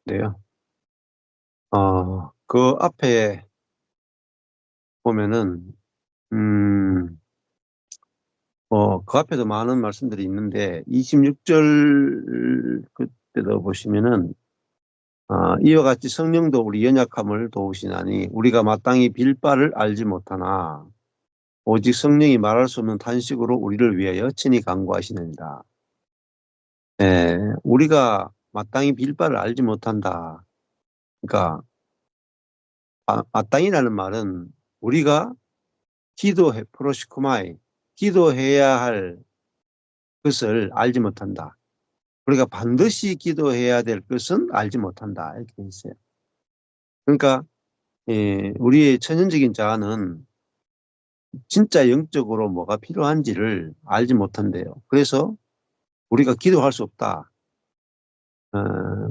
네요. 그 앞에 보면은, 음, 그 앞에도 많은 말씀들이 있는데, 26절 그때도 보시면은, 이와 같이 성령도 우리 연약함을 도우시나니, 우리가 마땅히 빌 바를 알지 못하나, 오직 성령이 말할 수 없는 탄식으로 우리를 위하여 친히 간구하시느니라. 우리가 마땅히 빌 바를 알지 못한다. 그러니까, 마땅히라는 말은 우리가 프로시코마이, 기도해야 할 것을 알지 못한다. 우리가 반드시 기도해야 될 것은 알지 못한다. 이렇게 돼 있어요. 그러니까 우리의 천연적인 자아는 진짜 영적으로 뭐가 필요한지를 알지 못한대요. 그래서 우리가 기도할 수 없다. 어,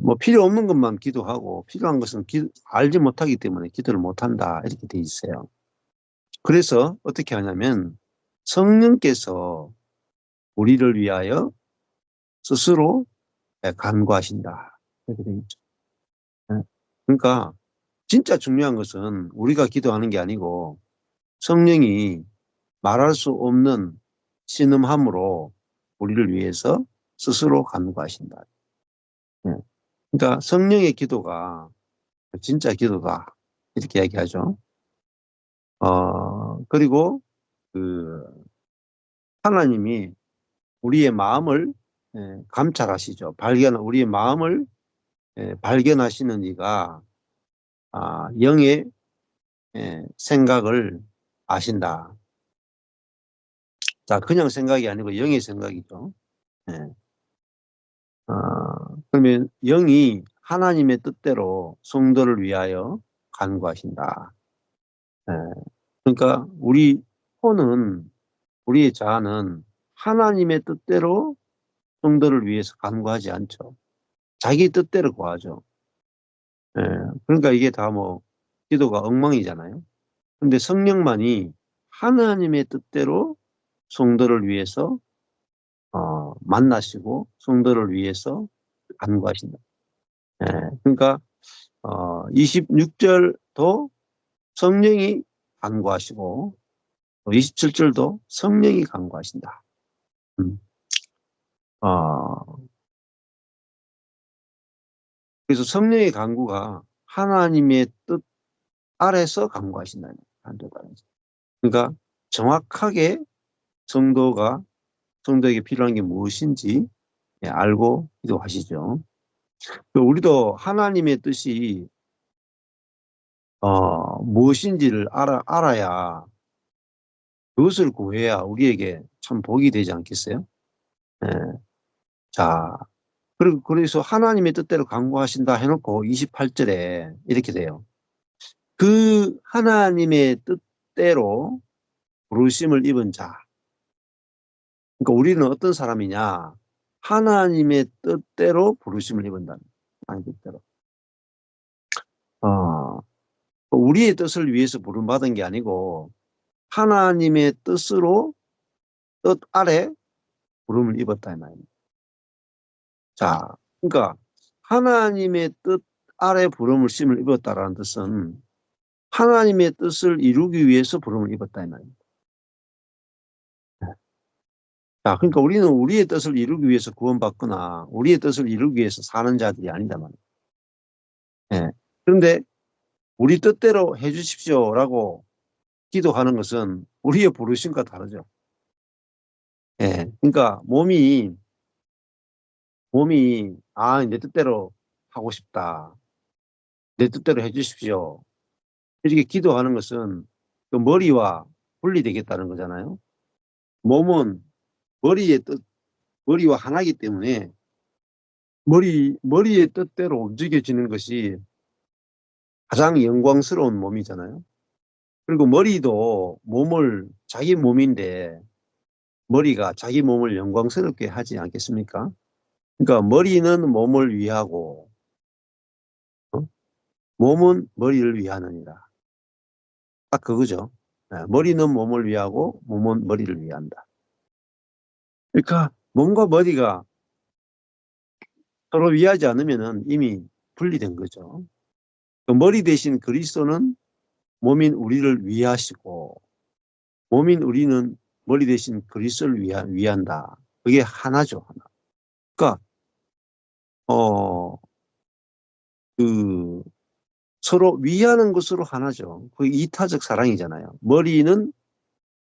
뭐 필요 없는 것만 기도하고 필요한 것은 알지 못하기 때문에 기도를 못한다. 이렇게 돼 있어요. 그래서 어떻게 하냐면 성령께서 우리를 위하여 스스로 간구하신다. 이렇게 돼 있죠. 예. 그러니까 진짜 중요한 것은 우리가 기도하는 게 아니고 성령이 말할 수 없는 신음함으로 우리를 위해서 스스로 간구하신다. 예. 그러니까 성령의 기도가 진짜 기도다. 이렇게 얘기하죠. 그리고 그 하나님이 우리의 마음을 감찰하시죠. 우리의 마음을 발견하시는 이가 영의 생각을 아신다. 자, 그냥 생각이 아니고 영의 생각이죠. 예. 그러면 영이 하나님의 뜻대로 성도를 위하여 간구하신다. 예. 그러니까 우리의 자아는 하나님의 뜻대로 성도를 위해서 간구하지 않죠. 자기 뜻대로 구하죠. 예. 그러니까 이게 다 뭐 기도가 엉망이잖아요. 근데 성령만이 하나님의 뜻대로 성도를 위해서 만나시고 성도를 위해서 간구하신다. 예, 그러니까 26절도 성령이 간구하시고 27절도 성령이 간구하신다. 음. 어, 그래서 성령의 간구가 하나님의 뜻 아래서 간구하신다는 거예요. 그러니까 정확하게 성도에게 필요한 게 무엇인지 알고 기도하시죠. 우리도 하나님의 뜻이 무엇인지를 알아야 그것을 구해야 우리에게 참 복이 되지 않겠어요? 예. 자, 그래서 하나님의 뜻대로 간구하신다 해놓고 28절에 이렇게 돼요. 그 하나님의 뜻대로 부르심을 입은 자. 그러니까 우리는 어떤 사람이냐? 하나님의 뜻대로 부르심을 입은다. 하나님의 뜻대로. 어, 우리의 뜻을 위해서 부름받은 게 아니고 하나님의 뜻 아래 부름을 입었다 이 말입니다. 자, 그러니까 하나님의 뜻 아래 부름을 심을 입었다라는 뜻은 하나님의 뜻을 이루기 위해서 부름을 입었다 이 말입니다. 자, 그러니까 우리는 우리의 뜻을 이루기 위해서 구원받거나 우리의 뜻을 이루기 위해서 사는 자들이 아니다 말이에요. 예. 그런데 우리 뜻대로 해주십시오라고 기도하는 것은 우리의 부르심과 다르죠. 예. 그러니까 몸이 내 뜻대로 하고 싶다. 내 뜻대로 해주십시오. 이렇게 기도하는 것은 그 머리와 분리되겠다는 거잖아요. 몸은 머리의 뜻, 머리와 하나이기 때문에 머리의 뜻대로 움직여지는 것이 가장 영광스러운 몸이잖아요. 그리고 머리도 자기 몸인데 머리가 자기 몸을 영광스럽게 하지 않겠습니까? 그러니까 머리는 몸을 위하고 어? 몸은 머리를 위하느니라. 딱 그거죠. 머리는 몸을 위하고 몸은 머리를 위한다. 그러니까 몸과 머리가 서로 위하지 않으면은 이미 분리된 거죠. 그 머리 대신 그리스도는 몸인 우리를 위하시고 몸인 우리는 머리 대신 그리스도를 위한다. 그게 하나죠. 하나. 그러니까 그 서로 위하는 것으로 하나죠. 그 이타적 사랑이잖아요. 머리는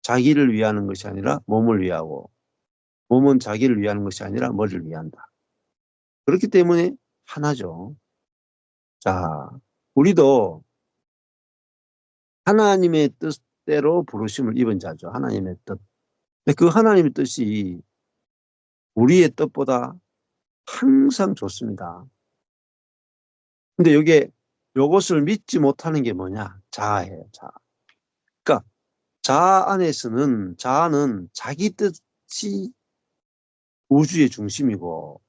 자기를 위하는 것이 아니라 몸을 위하고 몸은 자기를 위하는 것이 아니라 머리를 위한다. 그렇기 때문에 하나죠. 자, 우리도 하나님의 뜻대로 부르심을 입은 자죠. 하나님의 뜻. 근데 그 하나님의 뜻이 우리의 뜻보다 항상 좋습니다. 근데 요것을 믿지 못하는 게 뭐냐? 자아예요, 자아. 그러니까 자아는 자기 뜻이 우주의 중심이고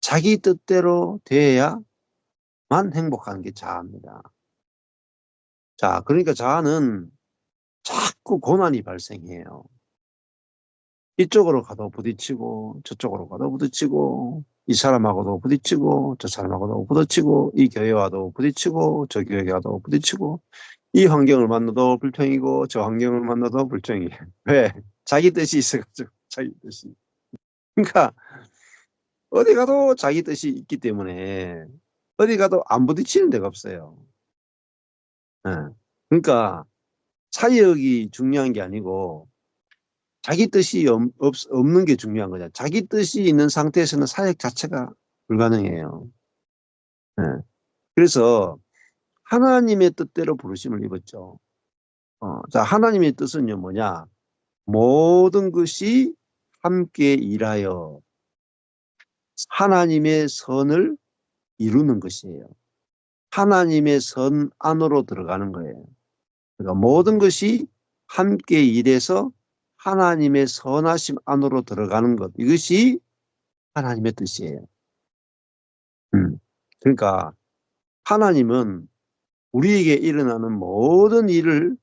자기 뜻대로 돼야만 행복한 게 자아입니다. 자, 그러니까 자아는 자꾸 고난이 발생해요. 이쪽으로 가도 부딪히고 저쪽으로 가도 부딪히고 이 사람하고도 부딪히고 저 사람하고도 부딪히고 이 교회와도 부딪히고 저 교회와도 부딪히고 이 환경을 만나도 불평이고 저 환경을 만나도 불평이에요. 왜? 자기 뜻이 있어가지고 자기 뜻이. 그러니까 어디 가도 자기 뜻이 있기 때문에 어디 가도 안 부딪히는 데가 없어요. 예. 그러니까 사역이 중요한 게 아니고 자기 뜻이 없는 게 중요한 거잖아요. 자기 뜻이 있는 상태에서는 사역 자체가 불가능해요. 예. 그래서 하나님의 뜻대로 부르심을 입었죠. 자, 하나님의 뜻은요, 뭐냐? 모든 것이 함께 일하여 하나님의 선을 이루는 것이에요. 하나님의 선 안으로 들어가는 거예요. 그러니까 모든 것이 함께 일해서 하나님의 선하심 안으로 들어가는 것. 이것이 하나님의 뜻이에요. 그러니까 하나님은 우리에게 일어나는 모든 일을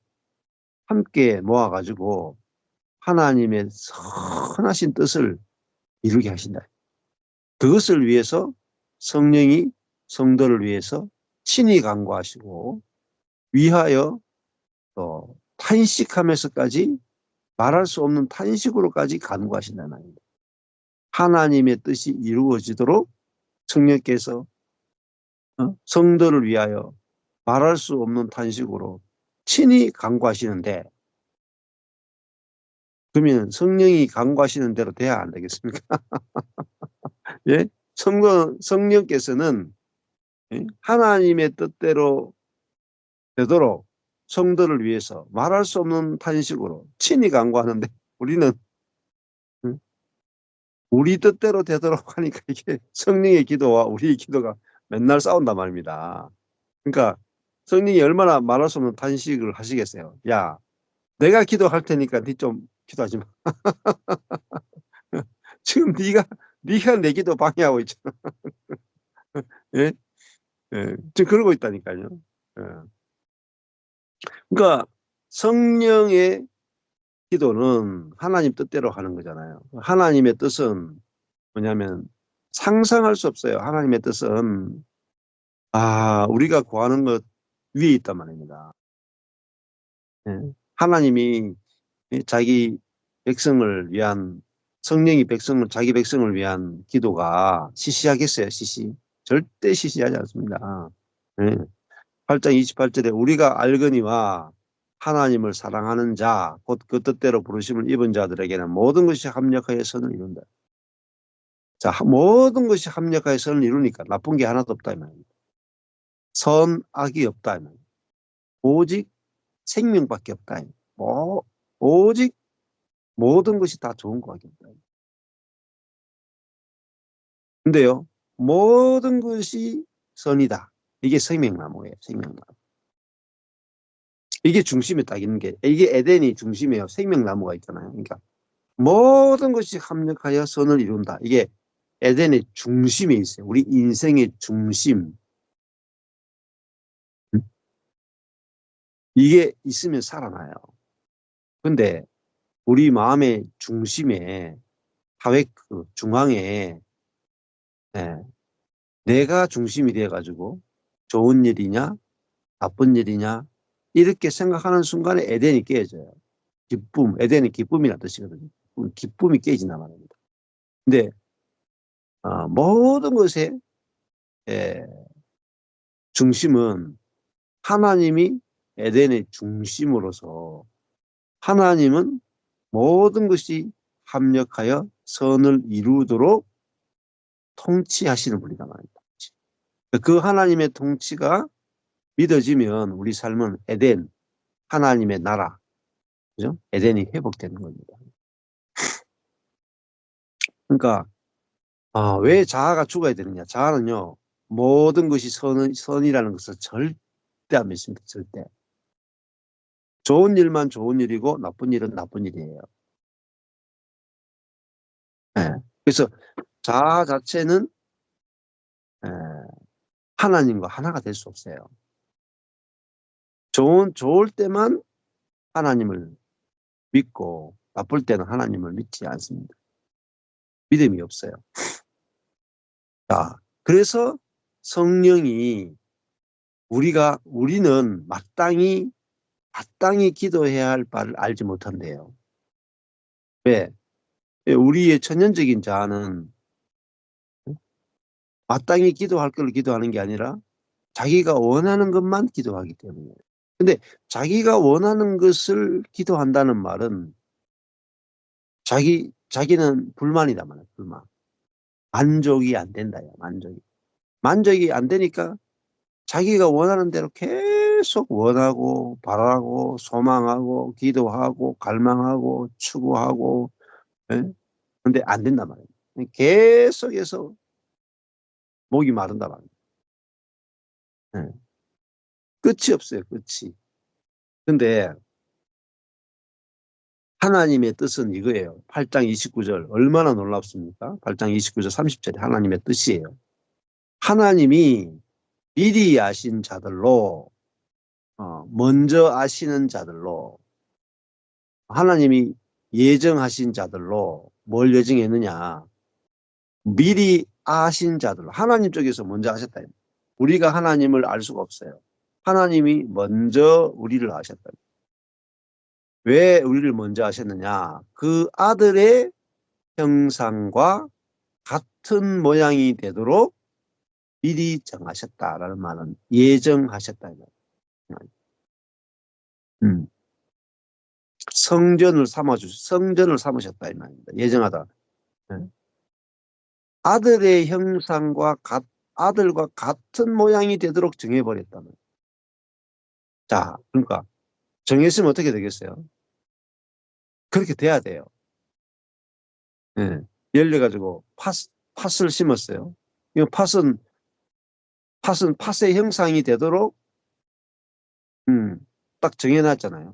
함께 모아가지고 하나님의 선하신 뜻을 이루게 하신다. 그것을 위해서 성령이 성도를 위해서 친히 간구하시고 위하여 또 탄식하면서까지 말할 수 없는 탄식으로까지 간구하신다는 말입니다. 하나님의 뜻이 이루어지도록 성령께서 성도를 위하여 말할 수 없는 탄식으로 친히 간구하시는데 그러면 성령이 간구하시는 대로 돼야 안 되겠습니까? 예? 성령께서는 하나님의 뜻대로 되도록 성도를 위해서 말할 수 없는 탄식으로 친히 간구하는데 우리는 우리 뜻대로 되도록 하니까 이게 성령의 기도와 우리의 기도가 맨날 싸운단 말입니다. 그러니까 성령이 얼마나 말할 수 없는 탄식을 하시겠어요. 야, 내가 기도할 테니까 니 좀 기도하지 마. 지금 네가 내 기도 방해하고 있잖아. 예? 예. 지금 그러고 있다니까요. 예. 그러니까 성령의 기도는 하나님 뜻대로 하는 거잖아요. 하나님의 뜻은 뭐냐면 상상할 수 없어요. 하나님의 뜻은 우리가 구하는 것 위에 있단 말입니다. 예. 하나님이 자기 백성을 위한 성령이 자기 백성을 위한 기도가 시시하겠어요, 시시. 절대 시시하지 않습니다. 예. 8장 28절에 우리가 알거니와 하나님을 사랑하는 자, 곧 그 뜻대로 부르심을 입은 자들에게는 모든 것이 합력하여 선을 이룬다. 자, 모든 것이 합력하여 선을 이루니까 나쁜 게 하나도 없다 이 말입니다. 선악이 없다 이 말입니다. 오직 생명밖에 없다. 오직 모든 것이 다 좋은 것밖에 없다. 근데요, 모든 것이 선이다. 이게 생명나무예요, 생명나무. 이게 중심에 딱 있는 게, 이게 에덴이 중심이에요. 생명나무가 있잖아요. 그러니까 모든 것이 합력하여 선을 이룬다. 이게 에덴의 중심에 있어요. 우리 인생의 중심. 이게 있으면 살아나요. 근데 우리 마음의 중심에, 하획 그 중앙에 내가 중심이 돼가지고 좋은 일이냐 나쁜 일이냐 이렇게 생각하는 순간에 에덴이 깨져요. 기쁨, 에덴이 기쁨이라는 뜻이거든요. 기쁨이 깨진단 말입니다. 근데 모든 것의 중심은 하나님이 에덴의 중심으로서 하나님은 모든 것이 합력하여 선을 이루도록 통치하시는 분이란 말입니다. 그 하나님의 통치가 믿어지면 우리 삶은 에덴, 하나님의 나라, 그죠? 에덴이 회복되는 겁니다. 그러니까 왜 자아가 죽어야 되느냐? 자아는요, 모든 것이 선이라는 것을 절대 안 믿습니다. 절대. 좋은 일만 좋은 일이고 나쁜 일은 나쁜 일이에요. 네. 그래서 자아 자체는 에, 하나님과 하나가 될 수 없어요. 좋을 때만 하나님을 믿고 나쁠 때는 하나님을 믿지 않습니다. 믿음이 없어요. 자, 그래서 성령이 우리는 마땅히 기도해야 할 바를 알지 못한대요. 왜? 우리의 천연적인 자아는 마땅히 기도할 걸 기도하는 게 아니라 자기가 원하는 것만 기도하기 때문에. 근데 자기가 원하는 것을 기도한다는 말은 자기는 불만이다 말이야, 불만. 만족이 안 된다, 야, 만족이. 만족이 안 되니까 자기가 원하는 대로 계속 원하고, 바라고, 소망하고, 기도하고, 갈망하고, 추구하고, 예? 근데 안 된단 말이에요. 계속해서 목이 마른단 말이에요. 예. 끝이 없어요, 끝이. 근데 하나님의 뜻은 이거예요. 8장 29절 얼마나 놀랍습니까? 8장 29절 30절이 하나님의 뜻이에요. 하나님이 미리 아신 자들로 먼저 아시는 자들로 하나님이 예정하신 자들로 뭘 예정했느냐. 미리 아신 자들로 하나님 쪽에서 먼저 아셨다. 우리가 하나님을 알 수가 없어요. 하나님이 먼저 우리를 아셨다. 왜 우리를 먼저 아셨느냐. 그 아들의 형상과 같은 모양이 되도록 미리 정하셨다라는 말은 예정하셨다. 음. 성전을 삼으셨다 이 말입니다. 예정하다. 네. 아들의 형상과 아들과 같은 모양이 되도록 정해버렸다는. 자, 그러니까 정했으면 어떻게 되겠어요? 그렇게 돼야 돼요. 네. 열려가지고 팥을 심었어요. 이 팥은 팥의 형상이 되도록 딱 정해놨잖아요.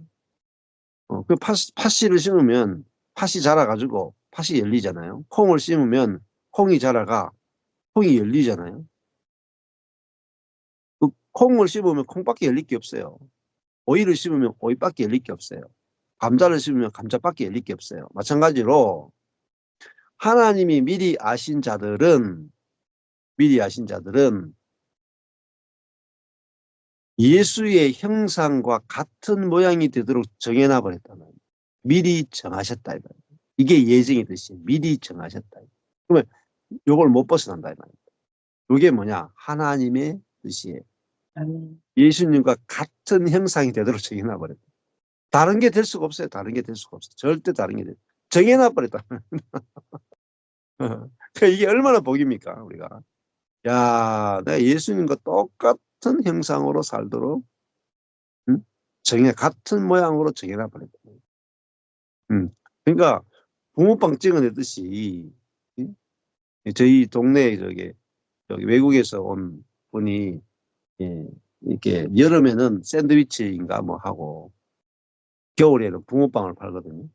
그 팥씨를 심으면 팥이 자라가지고 팥이 열리잖아요. 콩을 심으면 콩이 자라가 콩이 열리잖아요. 그 콩을 심으면 콩밖에 열릴 게 없어요. 오이를 심으면 오이밖에 열릴 게 없어요. 감자를 심으면 감자밖에 열릴 게 없어요. 마찬가지로 하나님이 미리 아신 자들은 예수의 형상과 같은 모양이 되도록 정해놔 버렸단 말이에요. 미리 정하셨다. 이게 예정의 뜻이에요. 미리 정하셨다. 그러면 요걸 못 벗어난다. 이 말이에요. 이게 뭐냐? 하나님의 뜻이에요. 예수님과 같은 형상이 되도록 정해놔 버렸다. 다른 게 될 수가 없어요. 다른 게 될 수가 없어요. 절대 다른 게 정해놔 버렸다. 그러니까 이게 얼마나 복입니까? 우리가. 야, 내가 예수님과 똑같은 형상으로 살도록 응? 같은 모양으로 정해놔 버렸다. 그러니까 붕어빵 찍어내듯이 응? 저희 동네에 저기 외국에서 온 분이 예, 이렇게 여름에는 샌드위치인가 뭐 하고 겨울에는 붕어빵을 팔거든요.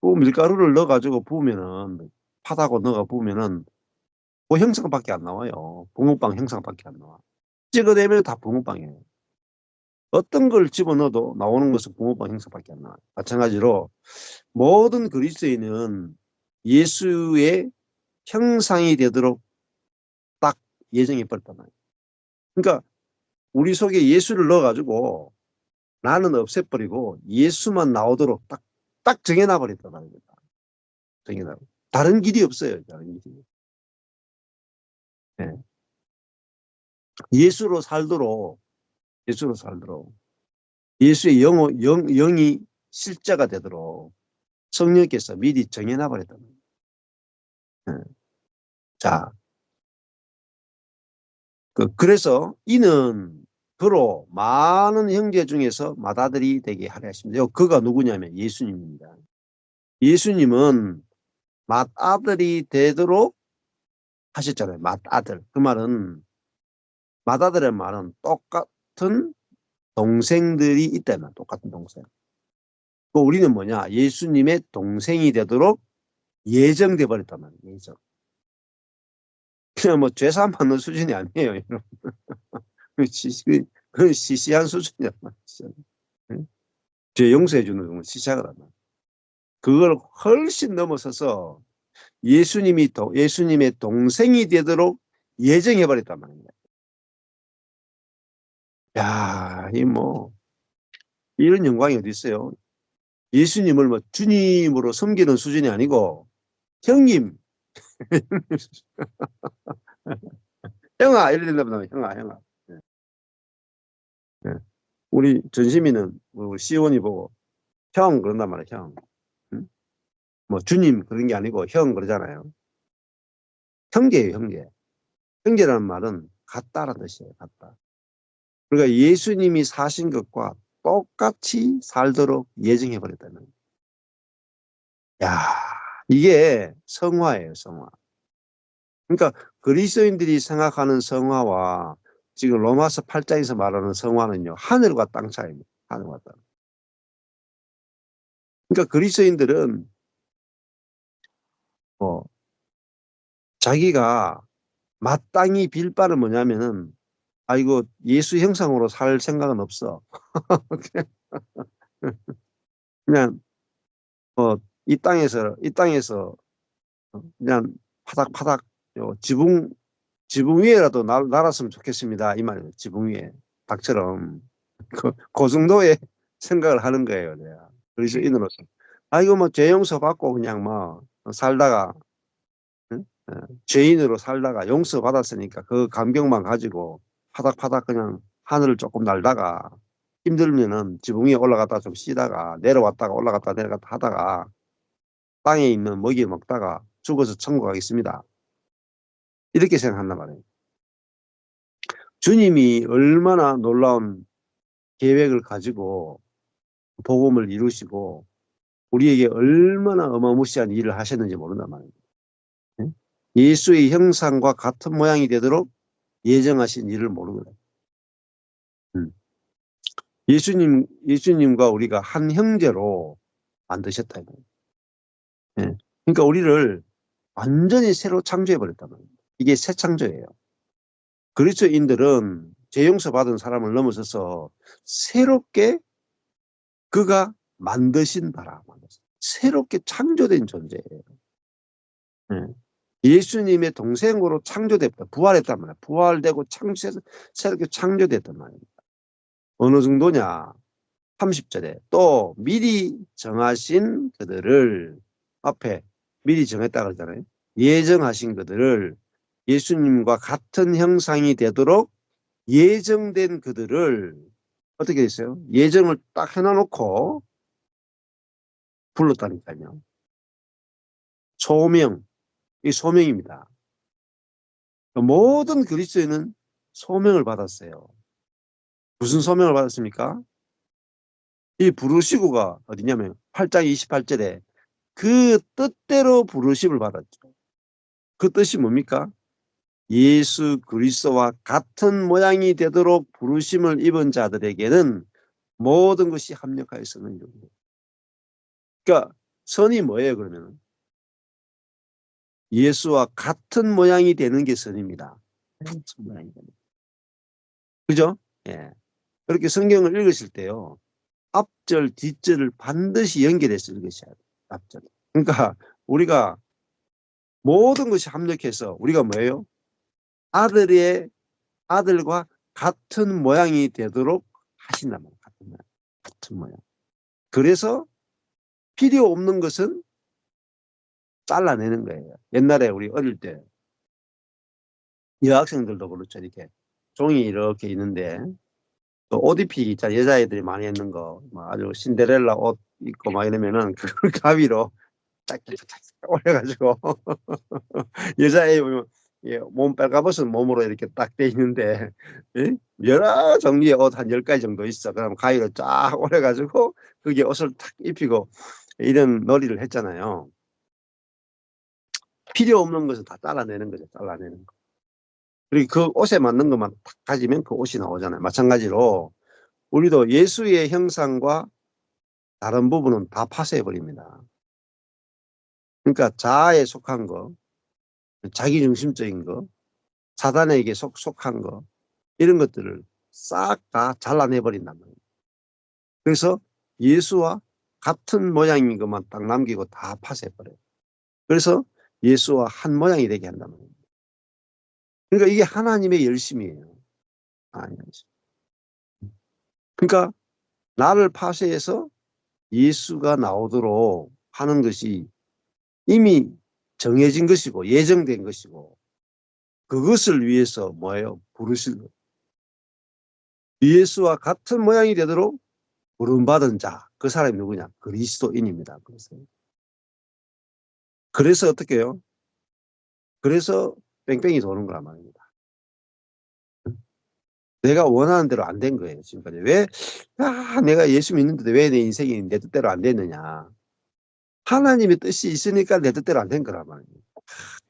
그 밀가루를 넣어가지고 부으면은 팥하고 넣어 부으면은 그 형상밖에 안 나와요. 붕어빵 형상밖에 안 나와. 찍어내면 다 붕어빵이에요. 어떤 걸 집어넣어도 나오는 것은 붕어빵 형상밖에 안 나와요. 마찬가지로 모든 그리스도인은 예수의 형상이 되도록 딱 예정해 버렸단 말이에요. 그러니까 우리 속에 예수를 넣어가지고 나는 없애버리고 예수만 나오도록 딱 정해놔 버렸단 말입니다. 정해놔. 다른 길이 없어요. 다른 길이. 네. 예수로 살도록 예수의 영이 실제가 되도록 성령께서 미리 정해놔 버렸단 말이에요. 네. 자, 그래서 이는 그로 많은 형제 중에서 맏아들이 되게 하려 하십니다. 그가 누구냐면 예수님입니다. 예수님은 맏아들이 되도록 하셨잖아요. 맏아들. 그 말은 맏아들의 말은 똑같은 동생들이 있다면 똑같은 동생. 우리는 뭐냐? 예수님의 동생이 되도록 예정돼 버렸단 말이에요. 예정. 그냥 뭐 죄산 받는 수준이 아니에요. 여러분. 그 시시한 수준이란 말이죠. 죄 용서해 주는 건 시작을 하면 그걸 훨씬 넘어서서 예수님의 동생이 되도록 예정해 버렸단 말입니다. 야, 이런 영광이 어디 있어요? 예수님을 뭐 주님으로 섬기는 수준이 아니고 형님, 형아 이래 된다면 형아. 네. 네. 우리 전시민은 시온이 보고 형 그런단 말이에요. 형. 응? 뭐 주님 그런 게 아니고 형 그러잖아요. 형제예요, 형제. 형제라는 말은 같다라는 뜻이에요. 같다. 그러니까 예수님이 사신 것과 똑같이 살도록 예정해 버렸다는. 야, 이게 성화예요, 성화. 그러니까 그리스도인들이 생각하는 성화와 지금 로마서 8장에서 말하는 성화는요, 하늘과 땅 차이입니다. 하늘과 땅. 그러니까 그리스도인들은 뭐 자기가 마땅히 빌 바는 뭐냐면은 이거 예수 형상으로 살 생각은 없어. 그냥 이 땅에서 그냥 파닥파닥 지붕 위에라도 날았으면 좋겠습니다. 이 말이에요. 지붕 위에 닭처럼 그 정도의 생각을 하는 거예요. 내가 그리스도인으로서. 이거 뭐 죄 용서 받고 그냥 뭐 살다가 응? 죄인으로 살다가 용서 받았으니까 그 감격만 가지고 파닥파닥 그냥 하늘을 조금 날다가 힘들면은 지붕 위에 올라갔다 좀 쉬다가 내려왔다가 올라갔다 내려갔다 하다가 땅에 있는 먹이 먹다가 죽어서 천국 가겠습니다. 이렇게 생각한단 말이에요. 주님이 얼마나 놀라운 계획을 가지고 복음을 이루시고 우리에게 얼마나 어마무시한 일을 하셨는지 모른단 말이에요. 예수의 형상과 같은 모양이 되도록 예정하신 일을 모르거든요. 예수님과 우리가 한 형제로 만드셨다. 예. 그러니까 우리를 완전히 새로 창조해버렸단 말입니다. 이게 새 창조예요. 그리스도인들은 죄 용서 받은 사람을 넘어서서 새롭게 그가 만드신 바라. 새롭게 창조된 존재예요. 예. 예수님의 동생으로 창조됐다. 부활했단 말이야. 부활되고 새롭게 창조됐단 말입니다. 어느 정도냐. 30절에 또 미리 정하신 그들을 앞에 미리 정했다 그러잖아요. 예정하신 그들을 예수님과 같은 형상이 되도록 예정된 그들을 어떻게 했어요? 예정을 딱 해놔놓고 불렀다니까요. 소명, 이 소명입니다. 모든 그리스도인은 소명을 받았어요. 무슨 소명을 받았습니까? 이 부르시고가 어디냐면 8장 28절에 그 뜻대로 부르심을 받았죠. 그 뜻이 뭡니까? 예수 그리스도와 같은 모양이 되도록 부르심을 입은 자들에게는 모든 것이 합력하여 서는 일입니다. 그러니까 선이 뭐예요, 그러면? 예수와 같은 모양이 되는 게 선입니다. 같은 모양이 되는. 그죠? 예. 그렇게 성경을 읽으실 때요. 앞절, 뒷절을 반드시 연결해서 읽으셔야 돼요. 앞절. 그러니까 우리가 모든 것이 합력해서 우리가 뭐예요? 아들과 같은 모양이 되도록 하신단 말이에요. 같은 모양. 그래서 필요 없는 것은 잘라내는 거예요. 옛날에 우리 어릴 때 여학생들도 그렇죠. 이렇게 종이 이렇게 있는데 또 옷 입히기 있잖아요. 여자애들이 많이 했는 거. 뭐 아주 신데렐라 옷 입고 막 이러면은 그걸 가위로 짝짝짝짝 올려가지고 여자애 보면 예, 몸 빨가벗은 몸으로 이렇게 딱 돼 있는데 예? 여러 종류의 옷 한 10가지 정도 있어. 그럼 가위로 쫙 올려가지고 거기에 옷을 탁 입히고 이런 놀이를 했잖아요. 필요 없는 것은 다 잘라내는 거죠. 잘라내는 거. 그리고 그 옷에 맞는 것만 딱 가지면 그 옷이 나오잖아요. 마찬가지로 우리도 예수의 형상과 다른 부분은 다 파쇄해 버립니다. 그러니까 자아에 속한 거, 자기중심적인 거, 사단에게 속한 거 이런 것들을 싹 다 잘라내 버린단 말이에요. 그래서 예수와 같은 모양인 것만 딱 남기고 다 파쇄해 버려요. 그래서 예수와 한 모양이 되게 한단 말이에요. 그러니까 이게 하나님의 열심이에요. 하나님의 열심. 그러니까 나를 파쇄해서 예수가 나오도록 하는 것이 이미 정해진 것이고 예정된 것이고 그것을 위해서 뭐예요? 부르신 거예요. 예수와 같은 모양이 되도록 부름받은 자. 그 사람이 누구냐? 그리스도인입니다. 그래서 어떻게 해요? 그래서 뺑뺑이 도는 거란 말입니다. 내가 원하는 대로 안 된 거예요. 지금까지. 왜? 내가 예수 믿는데 왜 내 인생이 내 뜻대로 안 됐느냐. 하나님의 뜻이 있으니까 내 뜻대로 안 된 거란 말이에요.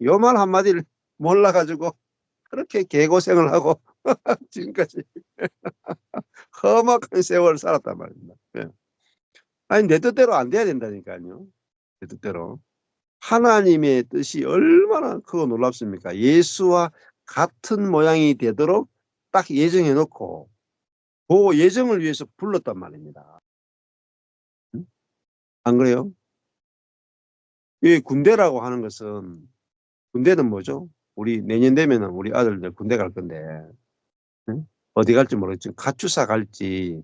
요 말 한마디를 몰라가지고 그렇게 개고생을 하고 지금까지 험악한 세월을 살았단 말입니다. 예. 아니 내 뜻대로 안 돼야 된다니까요. 내 뜻대로. 하나님의 뜻이 얼마나 크고 놀랍습니까? 예수와 같은 모양이 되도록 딱 예정해 놓고 그 예정을 위해서 불렀단 말입니다. 응? 안 그래요? 이 군대라고 하는 것은 군대는 뭐죠? 우리 내년 되면은 우리 아들들 군대 갈 건데 응? 어디 갈지 모르겠지만 가추사 갈지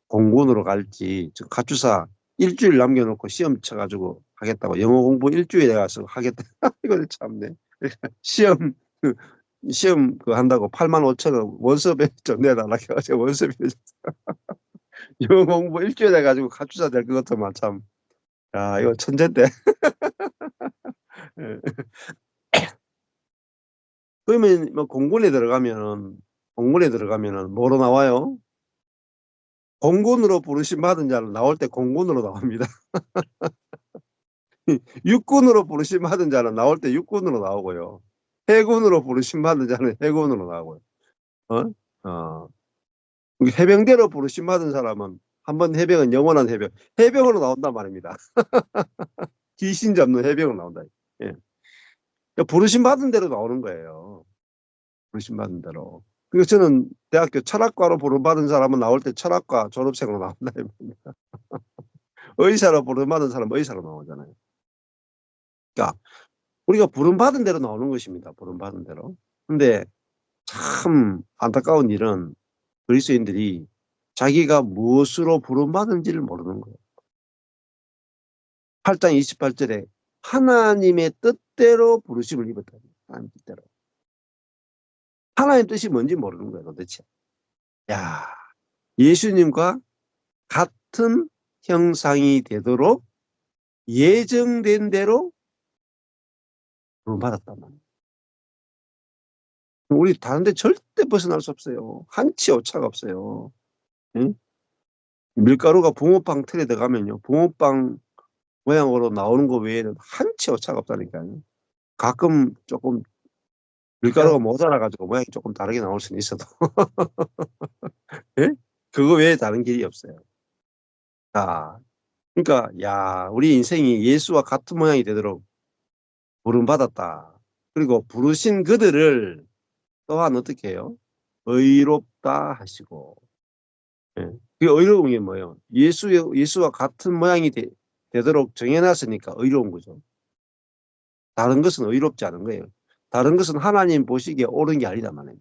공군으로 갈지 가추사 일주일 남겨놓고 시험 쳐가지고 하겠다고 영어 공부 일주일에 가서 하겠다. 이거 참네. 시험 그 시험 그 한다고 85,000원 원서비 좀 내달라 해가지고 원서비 영어 공부 일주일 해가지고 가추사 될 것 같으면 참. 야 이거 천재인데. 예. 그러면 뭐 공군에 들어가면은 뭐로 나와요? 공군으로 부르심 받은 자는 나올 때 공군으로 나옵니다. 육군으로 부르심 받은 자는 나올 때 육군으로 나오고요. 해군으로 부르심 받은 자는 해군으로 나오고요. 어? 어. 해병대로 부르심 받은 사람은 한번 해병은 영원한 해병으로 나온단 말입니다. 귀신 잡는 해병으로 나온다. 예. 그러니까 부르심 받은 대로 나오는 거예요. 부르심 받은 대로. 그래서 저는 대학교 철학과로 부름받은 사람은 나올 때 철학과 졸업생으로 나온다. 의사로 부름받은 사람은 의사로 나오잖아요. 그러니까 우리가 부름받은 대로 나오는 것입니다. 부름받은 대로. 근데 참 안타까운 일은 그리스도인들이 자기가 무엇으로 부름받은지를 모르는 거예요. 8장 28절에 하나님의 뜻대로 부르심을 입었다. 하나님 뜻대로. 하나님 뜻이 뭔지 모르는 거예요, 도대체. 야, 예수님과 같은 형상이 되도록 예정된 대로 부름받았단 말이에요. 우리 다른 데 절대 벗어날 수 없어요. 한치 오차가 없어요. 응? 밀가루가 붕어빵 틀에 들어가면요. 붕어빵 모양으로 나오는 거 외에는 한치 오차가 없다니까요. 가끔 조금 밀가루가 모자라 가지고 모양이 조금 다르게 나올 수는 있어도 예? 그거 외에 다른 길이 없어요. 자, 그러니까 야 우리 인생이 예수와 같은 모양이 되도록 부름받았다. 그리고 부르신 그들을 또한 어떻게 해요? 의롭다 하시고. 예. 그 의로운 게 뭐예요? 예수와 같은 모양이 되도록 정해놨으니까 의로운 거죠. 다른 것은 의롭지 않은 거예요. 다른 것은 하나님 보시기에 옳은 게 아니다 말이에요.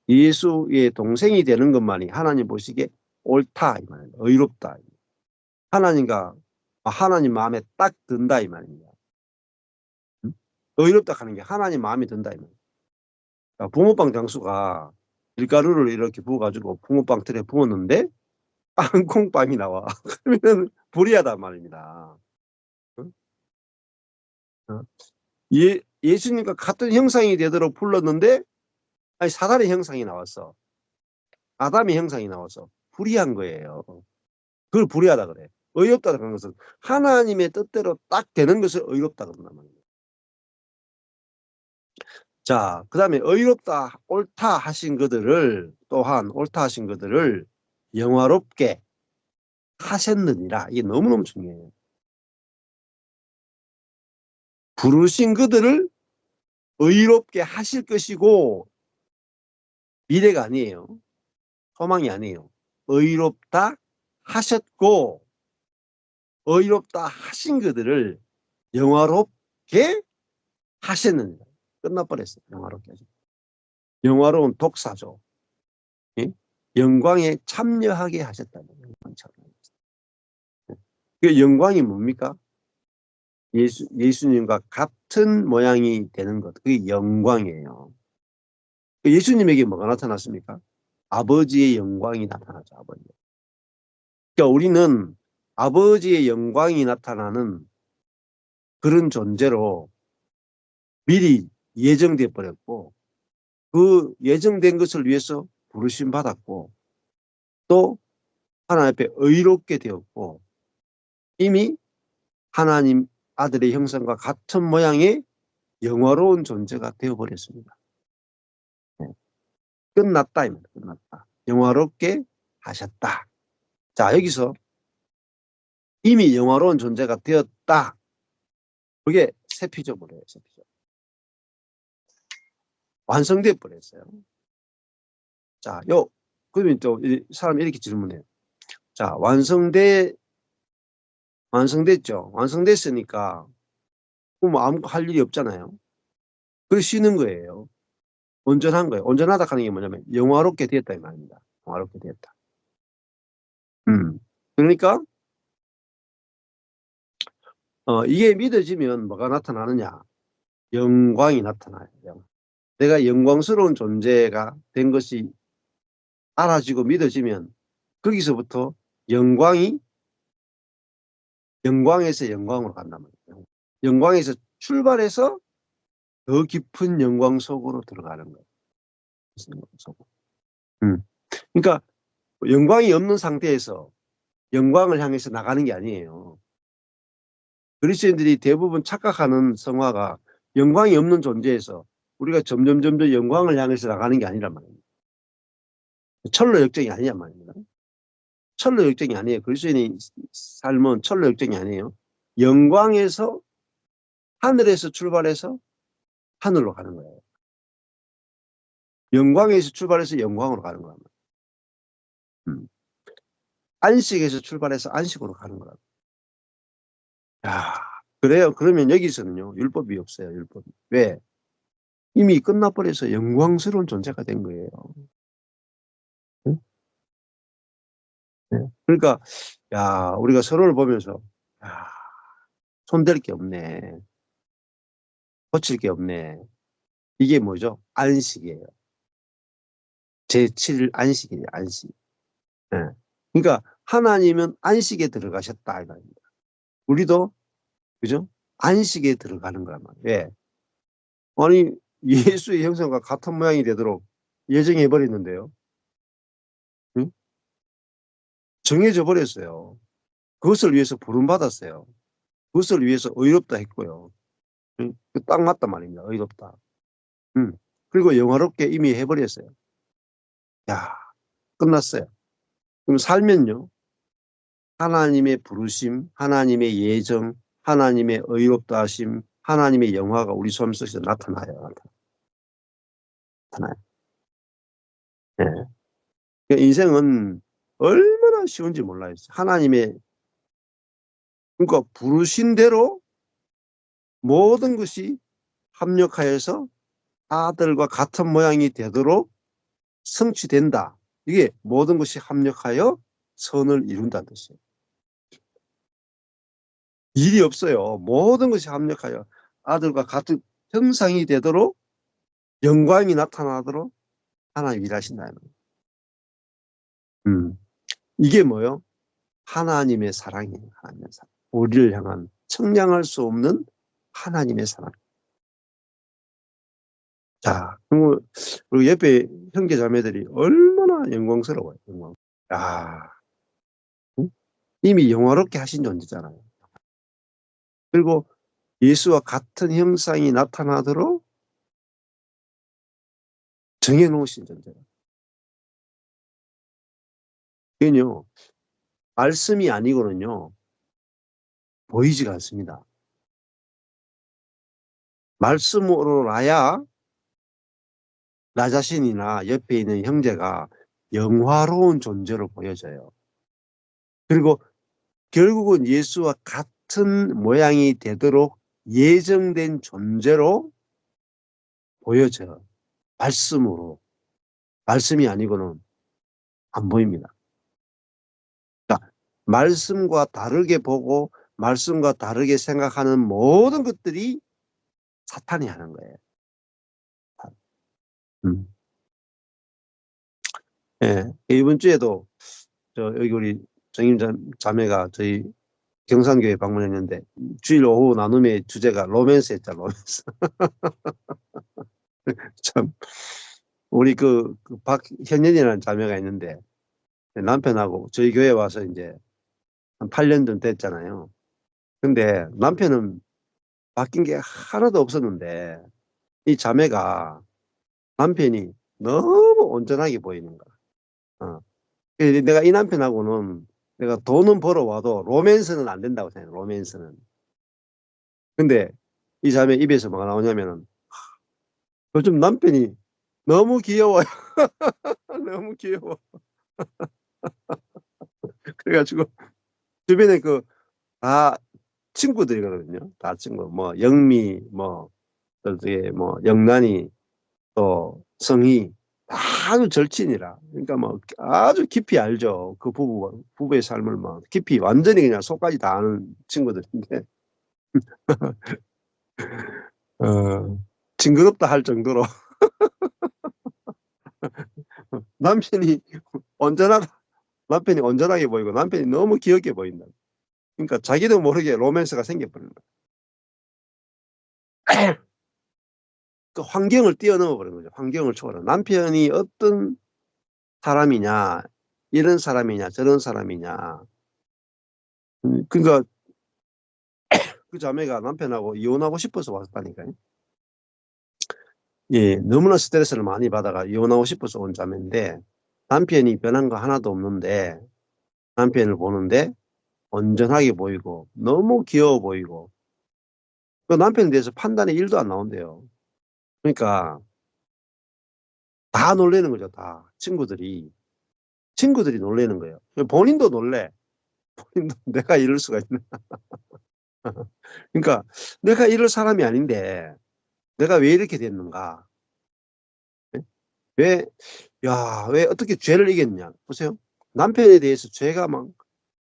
예수의 동생이 되는 것만이 하나님 보시기에 옳다 이 말이에요. 의롭다. 하나님 마음에 딱 든다 이 말입니다. 의롭다 하는 게 하나님 마음에 든다 이 말이에요. 그러니까 붕어빵 장수가 밀가루를 이렇게 부어가지고 붕어빵 틀에 부었는데 땅콩빵이 나와. 그러면 불의하단 말입니다. 응? 어? 예수님과 같은 형상이 되도록 불렀는데 아니 사단의 형상이 나왔어. 아담의 형상이 나와서 불의한 거예요. 그걸 불의하다 그래. 의롭다 그런 것은 하나님의 뜻대로 딱 되는 것을 의롭다 그런단 말이에요. 자, 그다음에 의롭다, 옳다 하신 것들을 또한 옳다 하신 것들을 영화롭게 하셨느니라. 이게 너무너무 중요해요. 부르신 그들을 의롭게 하실 것이고 미래가 아니에요. 소망이 아니에요. 의롭다 하셨고 의롭다 하신 그들을 영화롭게 하셨느니라. 끝나버렸어요. 영화롭게 하셨. 영화로운 독사죠. 예? 영광에 참여하게 하셨다는 거예요. 그 영광이 뭡니까? 예수님과 같은 모양이 되는 것. 그게 영광이에요. 예수님에게 뭐가 나타났습니까? 아버지의 영광이 나타나죠. 아버지. 그러니까 우리는 아버지의 영광이 나타나는 그런 존재로 미리 예정돼 버렸고 그 예정된 것을 위해서 부르심 받았고 또 하나님 앞에 의롭게 되었고 이미 하나님 아들의 형상과 같은 모양의 영화로운 존재가 되어버렸습니다. 네. 끝났다. 끝났다. 영화롭게 하셨다. 자, 여기서 이미 영화로운 존재가 되었다. 그게 새 피조물이에요. 새 피조물. 완성돼 버렸어요. 자, 그러면 또 사람이 이렇게 질문해요. 자, 완성됐죠. 완성됐으니까 그럼 아무 할 일이 없잖아요. 그래서 쉬는 거예요. 온전한 거예요. 온전하다 하는 게 뭐냐면 영화롭게 되었다 이 말입니다. 영화롭게 되었다. 그러니까 이게 믿어지면 뭐가 나타나느냐? 영광이 나타나요. 내가 영광스러운 존재가 된 것이 알아지고 믿어지면 거기서부터 영광에서 영광으로 간단 말이에요. 영광에서 출발해서 더 깊은 영광 속으로 들어가는 거예요. 그러니까 영광이 없는 상태에서 영광을 향해서 나가는 게 아니에요. 그리스도인들이 대부분 착각하는 성화가 영광이 없는 존재에서 우리가 점점 영광을 향해서 나가는 게 아니란 말입니다. 철로 역정이 아니란 말입니다. 철로 역정이 아니에요. 그리스도인의 삶은 철로 역정이 아니에요. 영광에서 하늘에서 출발해서 하늘로 가는 거예요. 영광에서 출발해서 영광으로 가는 거란 말이에요. 안식에서 출발해서 안식으로 가는 거라고. 야, 그래요. 그러면 여기서는요. 율법이 없어요. 율법이. 왜? 이미 끝나버려서 영광스러운 존재가 된 거예요. 응? 네. 그러니까 야, 우리가 서로를 보면서 야, 손댈 게 없네. 고칠 게 없네. 이게 뭐죠? 안식이에요. 제7일 안식이에요. 안식. 네. 그러니까 하나님은 안식에 들어가셨다 이 말입니다. 우리도 그죠? 안식에 들어가는 거란 말이에요. 왜? 아니 예수의 형상과 같은 모양이 되도록 예정해 버렸는데요. 응? 정해져 버렸어요. 그것을 위해서 부름받았어요. 그것을 위해서 의롭다 했고요. 응? 딱 맞단 말입니다. 의롭다. 응. 그리고 영화롭게 이미 해버렸어요. 야, 끝났어요. 그럼 살면요. 하나님의 부르심, 하나님의 예정, 하나님의 의롭다 하심, 하나님의 영화가 우리 삶 속에서 나타나요. 나타나요. 예. 그러니까 인생은 얼마나 쉬운지 몰라요. 하나님의 그러니까 부르신 대로 모든 것이 합력하여서 아들과 같은 모양이 되도록 성취된다. 이게 모든 것이 합력하여 선을 이룬다는 뜻이에요. 일이 없어요. 모든 것이 합력하여 아들과 같은 형상이 되도록, 영광이 나타나도록 하나님 일하신다는 거예요. 이게 뭐요? 하나님의 사랑이에요. 하나님의 사랑. 우리를 향한 청량할 수 없는 하나님의 사랑. 자, 그리고 옆에 형제 자매들이 얼마나 영광스러워요. 영광. 야, 응? 이미 영화롭게 하신 존재잖아요. 그리고 예수와 같은 형상이 나타나도록 정해놓으신 존재예요. 그건요, 말씀이 아니고는요, 보이지가 않습니다. 말씀으로라야 나 자신이나 옆에 있는 형제가 영화로운 존재로 보여져요. 그리고 결국은 예수와 같은 모양이 되도록 예정된 존재로 보여져요. 말씀으로. 말씀이 아니고는 안 보입니다. 그러니까 말씀과 다르게 보고 말씀과 다르게 생각하는 모든 것들이 사탄이 하는 거예요. 음. 예. 이번 주에도 여기 우리 정임 자매가 저희 경산교회 방문했는데 주일 오후 나눔의 주제가 로맨스였죠. 로맨스. 참 우리 박현연이라는 자매가 있는데 남편하고 저희 교회 와서 이제 한 8년 좀 됐잖아요. 근데 남편은 바뀐 게 하나도 없었는데 이 자매가 남편이 너무 온전하게 보이는 거야. 어. 내가 이 남편하고는 내가 돈은 벌어와도 로맨스는 안 된다고 생각해. 로맨스는. 근데 이 자매 입에서 뭐가 나오냐면은 요즘 남편이 너무 귀여워요. 너무 귀여워. 그래가지고 주변에 다 친구들이거든요. 다 친구. 뭐 영미, 뭐 저기 뭐 영란이, 또 성희, 아주 절친이라. 그러니까 뭐 아주 깊이 알죠. 그 부부의 삶을 막 깊이 완전히 그냥 속까지 다 아는 친구들인데 어, 징그럽다 할 정도로 남편이 온전하다. 남편이 온전하게 보이고 남편이 너무 귀엽게 보인다. 그러니까 자기도 모르게 로맨스가 생겨버리는 거야. 그 환경을 뛰어넘어 버린 거죠. 환경을 초월한. 남편이 어떤 사람이냐, 이런 사람이냐, 저런 사람이냐. 그러니까 그 자매가 남편하고 이혼하고 싶어서 왔다니까요. 예, 너무나 스트레스를 많이 받아가 이혼하고 싶어서 온 자매인데 남편이 변한 거 하나도 없는데 남편을 보는데 온전하게 보이고 너무 귀여워 보이고 그 남편에 대해서 판단이 1도 안 나온대요. 그러니까 다 놀라는 거죠. 다 친구들이 놀라는 거예요. 본인도 놀래. 본인도 내가 이럴 수가 있나. 그러니까 내가 이럴 사람이 아닌데 내가 왜 이렇게 됐는가. 왜, 야, 왜 어떻게 죄를 이겼냐. 보세요. 남편에 대해서 죄가 막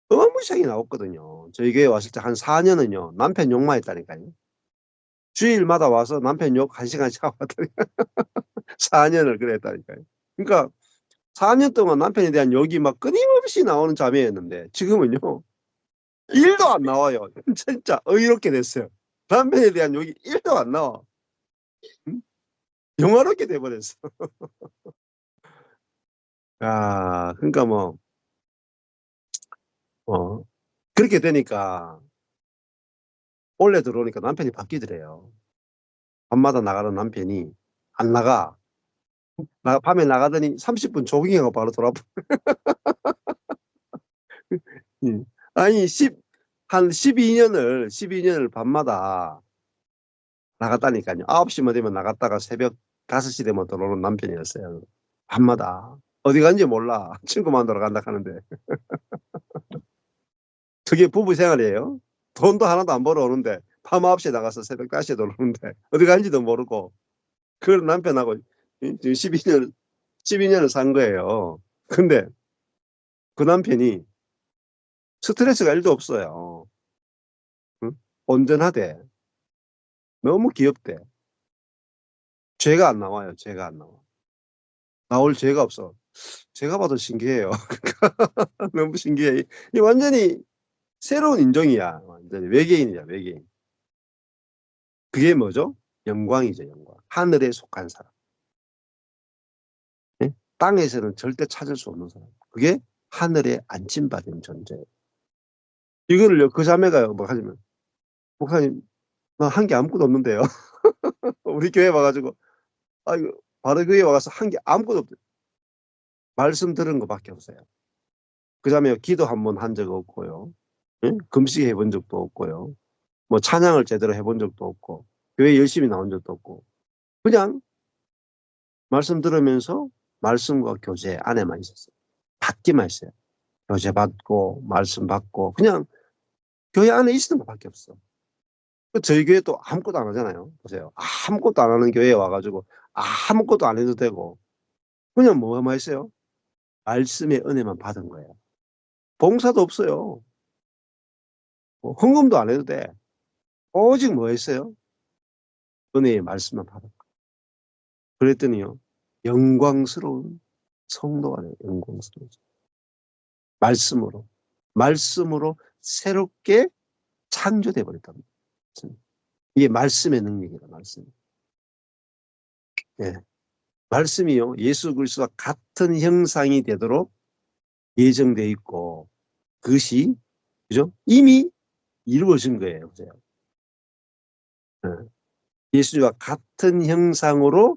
어마무시하게 나왔거든요. 저희 교회 왔을 때 한 4년은요 남편 욕만 했다니까요. 주일마다 와서 남편 욕 1시간씩 하고 왔다니까. 4년을 그랬다니까요. 그러니까 4년 동안 남편에 대한 욕이 막 끊임없이 나오는 자매였는데 지금은요 1도 안 나와요. 진짜 의롭게 됐어요. 남편에 대한 욕이 1도 안 나와. 응? 영화롭게 돼버렸어. 아, 그러니까 어, 그렇게 되니까 올해 들어오니까 남편이 바뀌더래요. 밤마다 나가는 남편이 안 나가. 밤에 나가더니 30분 조깅하고 바로 돌아와. 음. 아니, 한 12년을 밤마다 나갔다니까요. 9시만 되면 나갔다가 새벽 5시 되면 들어오는 남편이었어요. 밤마다. 어디 간지 몰라. 친구 만나러 간다 하는데. 그게 부부 생활이에요. 돈도 하나도 안 벌어오는데 밤 9시에 나가서 새벽 5시에 들어오는데 어디 간지도 모르고 그걸 남편하고 12년을 산 거예요. 근데 그 남편이 스트레스가 1도 없어요. 응? 온전하대. 너무 귀엽대. 죄가 안 나와요. 죄가 안 나와. 나올 죄가 없어. 제가 봐도 신기해요. 너무 신기해. 이 완전히 새로운 인종이야. 완전히 외계인이야, 외계인. 그게 뭐죠? 영광이죠, 영광. 하늘에 속한 사람. 예? 땅에서는 절대 찾을 수 없는 사람. 그게 하늘에 안침받은 존재예요. 이거를요, 그 자매가요, 뭐 하시면, 목사님, 나 한 게 아무것도 없는데요. 우리 교회 와가지고, 아, 이거, 바로 교회 와서 한 게 아무것도 없어요. 말씀 들은 것밖에 없어요. 그 자매 기도 한 번 한 적 없고요. 예? 금식 해본 적도 없고요. 뭐 찬양을 제대로 해본 적도 없고, 교회 열심히 나온 적도 없고, 그냥 말씀 들으면서 말씀과 교제 안에만 있었어요. 받기만 했어요. 교제 받고, 말씀 받고, 그냥 교회 안에 있었던 것밖에 없어. 저희 교회 또 아무것도 안 하잖아요. 보세요. 아무것도 안 하는 교회에 와가지고 아무것도 안 해도 되고, 그냥 뭐만 했어요? 말씀의 은혜만 받은 거예요. 봉사도 없어요. 뭐 헌금도 안 해도 돼. 오직 뭐 했어요? 은혜의 말씀만 받은 거예요. 그랬더니요, 영광스러운 성도가 돼요. 영광스러운. 말씀으로. 말씀으로 새롭게 창조돼 버렸답니다. 이게 말씀의 능력이다. 말씀. 예. 말씀이요, 예수 그리스도와 같은 형상이 되도록 예정돼 있고, 그것이 그죠? 이미 이루어진 거예요. 보세요. 예. 예수와 같은 형상으로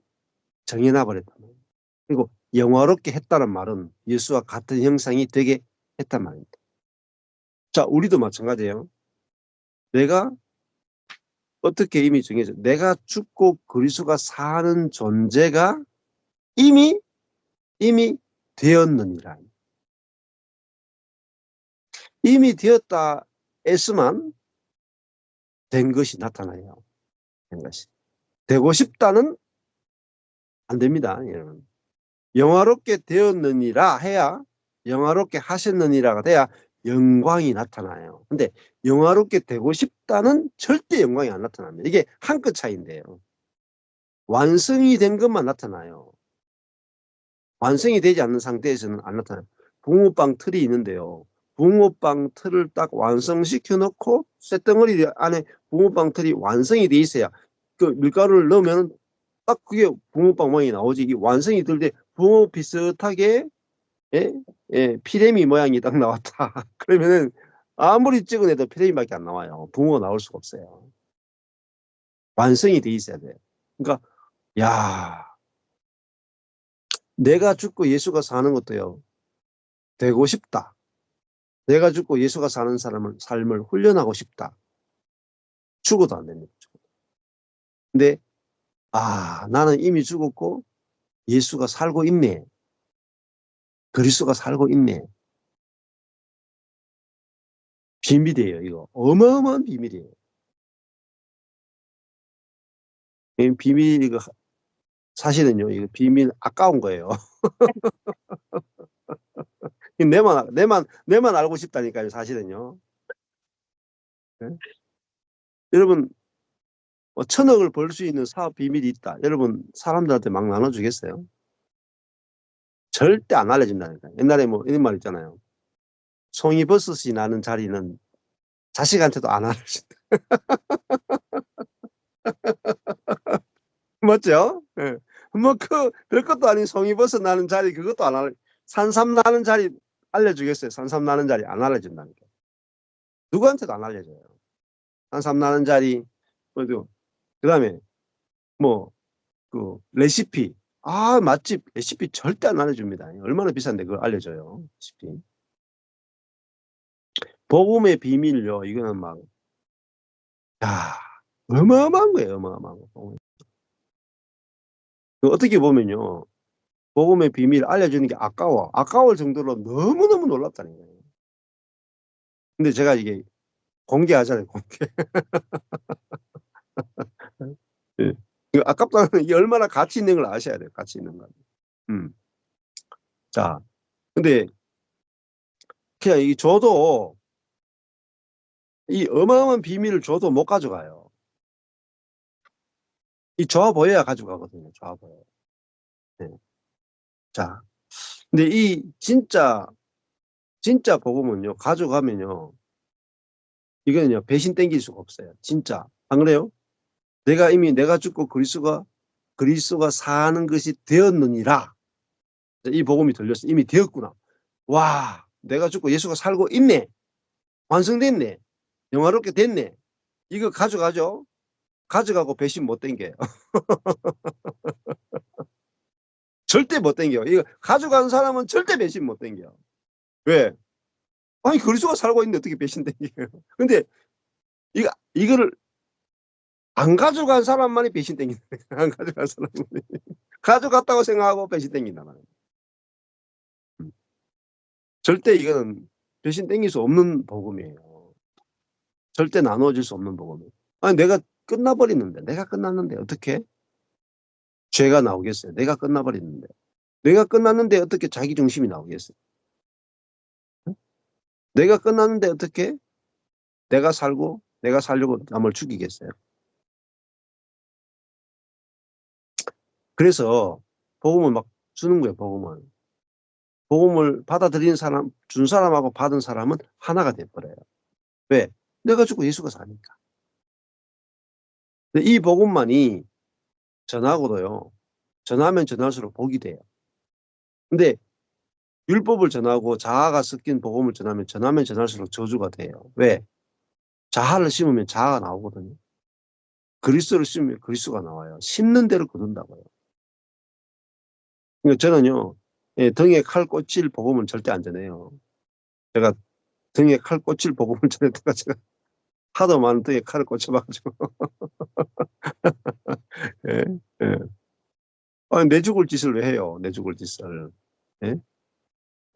정해놔 버렸다. 그리고 영화롭게 했다는 말은 예수와 같은 형상이 되게 했단 말입니다. 자, 우리도 마찬가지예요. 내가 어떻게 이미 정해져? 내가 죽고 그리스도가 사는 존재가 이미 되었느니라. 이미 되었다 에서만 된 것이 나타나요. 된 것이. 되고 싶다는 안 됩니다, 여러분. 영화롭게 되었느니라 해야, 영화롭게 하셨느니라가 돼야 영광이 나타나요. 근데 영화롭게 되고 싶다는 절대 영광이 안 나타납니다. 이게 한 끗 차이인데요. 완성이 된 것만 나타나요. 완성이 되지 않는 상태에서는 안 나타나요. 붕어빵 틀이 있는데요. 붕어빵 틀을 딱 완성시켜 놓고 쇳덩어리 안에 붕어빵 틀이 완성이 돼 있어야 그 밀가루를 넣으면 딱 그게 붕어빵 모양이 나오지. 이게 완성이 될 때 붕어 비슷하게, 예? 예, 피레미 모양이 딱 나왔다. 그러면은 아무리 찍어내도 피레미밖에 안 나와요. 붕어가 나올 수가 없어요. 완성이 돼 있어야 돼요. 그러니까 야, 내가 죽고 예수가 사는 것도요, 되고 싶다. 내가 죽고 예수가 사는 삶을 훈련하고 싶다. 죽어도 안 됩니다. 근데 나는 이미 죽었고 예수가 살고 있네. 그리스도가 살고 있네. 비밀이에요, 이거. 어마어마한 비밀이에요. 이 비밀, 이거 사실은요, 이거 비밀 아까운 거예요. 내만 알고 싶다니까요, 사실은요. 네? 여러분, 1,000억을 벌 수 있는 사업 비밀이 있다. 여러분, 사람들한테 막 나눠주겠어요? 절대 안 알려진다니까요. 옛날에 뭐 이런 말 있잖아요. 송이버섯이 나는 자리는 자식한테도 안 알려진다. 맞죠? 예. 별것도 아닌 송이버섯 나는 자리, 그것도 안 알려. 산삼 나는 자리 알려주겠어요? 산삼 나는 자리 안 알려준다니까. 누구한테도 안 알려줘요. 산삼 나는 자리, 그 다음에 뭐, 레시피. 맛집 레시피 절대 안 알려줍니다. 얼마나 비싼데 그걸 알려줘요. 레시피. 복음의 비밀요. 이거는 막, 야, 어마어마한 거예요. 어마어마한 거. 어떻게 보면요, 복음의 비밀 알려주는 게 아까울 정도로 너무너무 놀랍다는 거예요. 근데 제가 이게 공개하잖아요, 공개. 예. 그 아깝다는 게 얼마나 가치 있는 걸 아셔야 돼요, 가치 있는 걸. 음. 자, 근데 그냥 이 줘도 이 어마어마한 비밀을 줘도 못 가져가요. 이 좋아 보여야 가져가거든요, 좋아 보여야. 네. 자, 근데 이 진짜 복음은요, 가져가면요, 이거는요 배신 땡길 수가 없어요, 진짜. 안 그래요? 내가 이미 내가 죽고 그리스도가 사는 것이 되었느니라. 이 복음이 들렸어. 이미 되었구나. 와, 내가 죽고 예수가 살고 있네. 완성됐네. 영화롭게 됐네. 이거 가져가죠. 가져가고 배신 못 땡겨요. 절대 못 땡겨요. 이거 가져간 사람은 절대 배신 못 땡겨요. 왜? 아니 그리스도가 살고 있는데 어떻게 배신 땡겨요. 근데 이거를 안 가져간 사람만이 배신 땡긴다. 안 가져간 사람만이. 가져갔다고 생각하고 배신 땡긴단 말이에요. 음. 절대 이거는 배신 땡길 수 없는 복음이에요. 절대 나누어질 수 없는 복음이에요. 아니 내가 끝나버리는데 내가 끝났는데 어떻게 죄가 나오겠어요. 내가 끝나버렸는데. 내가 끝났는데 어떻게 자기 중심이 나오겠어요. 응? 내가 끝났는데 어떻게 내가 살고 내가 살려고 남을 죽이겠어요. 그래서 복음을 막 주는 거예요. 복음을. 복음을 받아들인 사람 준 사람하고 받은 사람은 하나가 돼 버려요. 왜? 내가 죽고 예수가 사니까. 근데 이 복음만이 전하고도요. 전하면 전할수록 복이 돼요. 근데 율법을 전하고 자아가 섞인 복음을 전하면 전할수록 저주가 돼요. 왜? 자아를 심으면 자아가 나오거든요. 그리스도를 심으면 그리스도가 나와요. 심는 대로 거둔다고요. 그러니까 저는요. 예, 등에 칼 꽂힐 복음은 절대 안 전해요. 제가 등에 칼 꽂힐 복음을 전했다가 제가 하도 많은 등에 칼을 꽂혀 가지고 예. 예. 아니 내 죽을 짓을 왜 해요, 내 죽을 짓을. 예?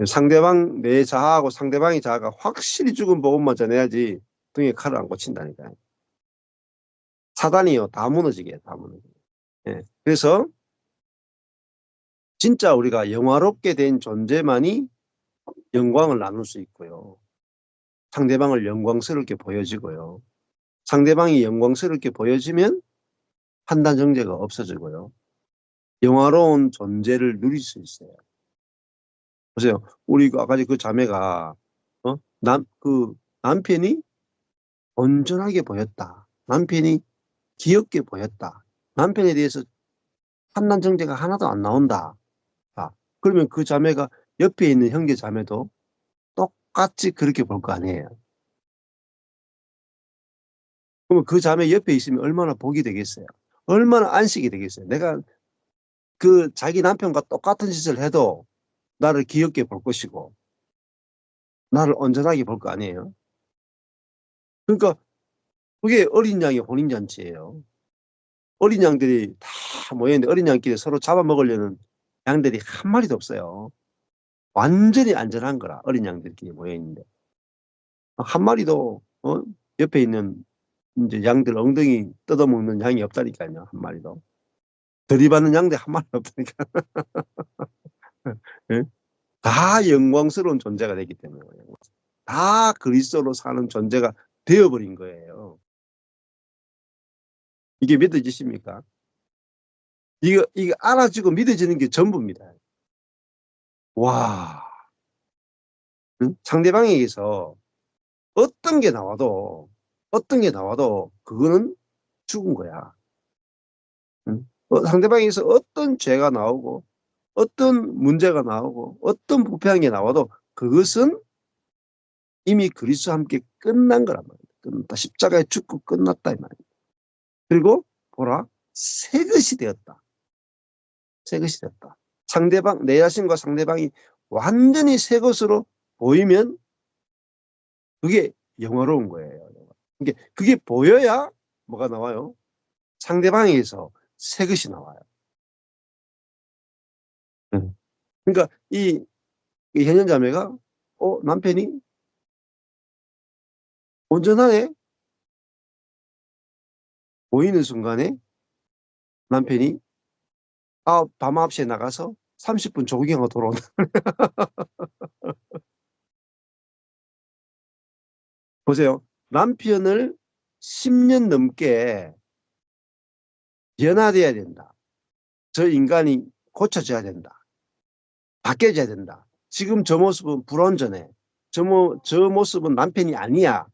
상대방 내 자아하고 상대방의 자아가 확실히 죽은 복음만 전해야지 등에 칼을 안 꽂힌다니까요. 사단이요. 다 무너지게 해요, 다 무너지게. 예. 그래서 진짜 우리가 영화롭게 된 존재만이 영광을 나눌 수 있고요. 상대방을 영광스럽게 보여지고요. 상대방이 영광스럽게 보여지면 판단 정죄가 없어지고요. 영화로운 존재를 누릴 수 있어요. 보세요. 우리 아까 그 자매가 남편이 온전하게 보였다. 남편이 귀엽게 보였다. 남편에 대해서 판단 정죄가 하나도 안 나온다. 아, 그러면 그 자매가 옆에 있는 형제 자매도 똑같이 그렇게 볼 거 아니에요. 그러면 그 자매 옆에 있으면 얼마나 복이 되겠어요. 얼마나 안식이 되겠어요. 내가 그 자기 남편과 똑같은 짓을 해도 나를 귀엽게 볼 것이고 나를 온전하게 볼 거 아니에요. 그러니까 그게 어린 양의 혼인잔치예요. 어린 양들이 다 모여있는데 어린 양끼리 서로 잡아먹으려는 양들이 한 마리도 없어요. 완전히 안전한 거라 어린 양들끼리 모여있는데 한 마리도 옆에 있는 이제 양들 엉덩이 뜯어먹는 양이 없다니까요. 한 마리도. 들이받는 양들 한 마리도 없다니까. 예? 다 영광스러운 존재가 되기 때문에 다 그리스도로 사는 존재가 되어버린 거예요. 이게 믿어지십니까? 이거 알아지고 믿어지는 게 전부입니다. 와. 응? 상대방에게서 어떤 게 나와도 그거는 죽은 거야. 응? 상대방에게서 어떤 죄가 나오고 어떤 문제가 나오고 어떤 부패한 게 나와도 그것은 이미 그리스도와 함께 끝난 거란 말이에요. 끝났다. 십자가에 죽고 끝났다 이 말이에요. 그리고 보라 새 것이 되었다. 새 것이 되었다. 상대방 내 자신과 상대방이 완전히 새 것으로 보이면 그게 영화로운 거예요. 그게 보여야 뭐가 나와요? 상대방에게서 새 것이 나와요. 그러니까 이 현현 자매가 남편이 온전하네? 보이는 순간에 남편이 밤 9시에 나가서 30분 조깅하고 돌아온다. 보세요. 남편을 10년 넘게 변화돼야 된다. 저 인간이 고쳐져야 된다. 바뀌어져야 된다. 지금 저 모습은 불완전해. 저 모습은 남편이 아니야.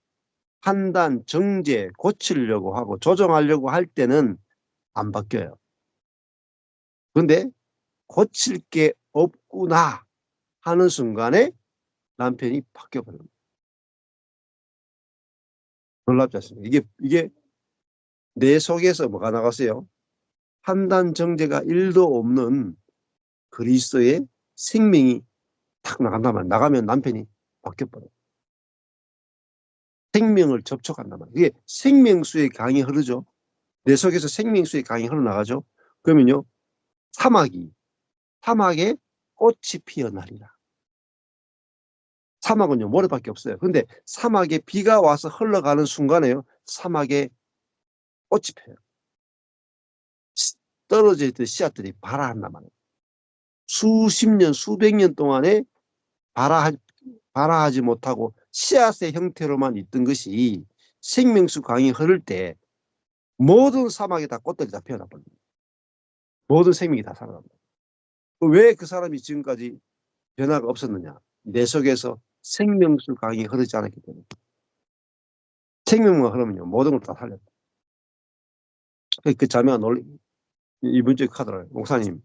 판단, 정죄, 고치려고 하고 조정하려고 할 때는 안 바뀌어요. 그런데 고칠 게 없구나 하는 순간에 남편이 바뀌어버립니다. 놀랍지 않습니까? 이게 내 속에서 뭐가 나갔어요? 판단, 정죄가 1도 없는 그리스도의 생명이 탁 나간단 말이에요. 나가면 남편이 바뀌어버려요. 생명을 접촉한단 말이에요. 이게 생명수의 강이 흐르죠. 내 속에서 생명수의 강이 흘러나가죠. 그러면요. 사막에 꽃이 피어나리라. 사막은요. 모래밖에 없어요. 근데 사막에 비가 와서 흘러가는 순간에요. 사막에 꽃이 펴요. 떨어져 있던 씨앗들이 발아한단 말이에요. 수십 년, 수백 년 동안에 발아하지 못하고 씨앗의 형태로만 있던 것이 생명수 강이 흐를 때 모든 사막에 다 꽃들이 다 피어나 버립니다. 모든 생명이 다 살아납니다. 왜 그 사람이 지금까지 변화가 없었느냐? 내 속에서 생명수 강이 흐르지 않았기 때문에. 생명만 흐르면요 모든 걸 다 살렸다. 그 자매가 이번 주에 카더라고요. 목사님,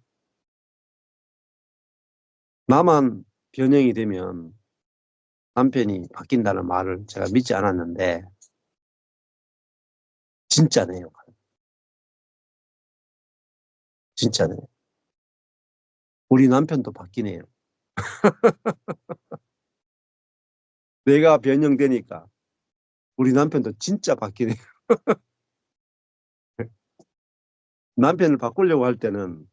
나만 변형이 되면 남편이 바뀐다는 말을 제가 믿지 않았는데 진짜네요. 진짜네요. 우리 남편도 바뀌네요. 내가 변형되니까 우리 남편도 진짜 바뀌네요. 남편을 바꾸려고 할 때는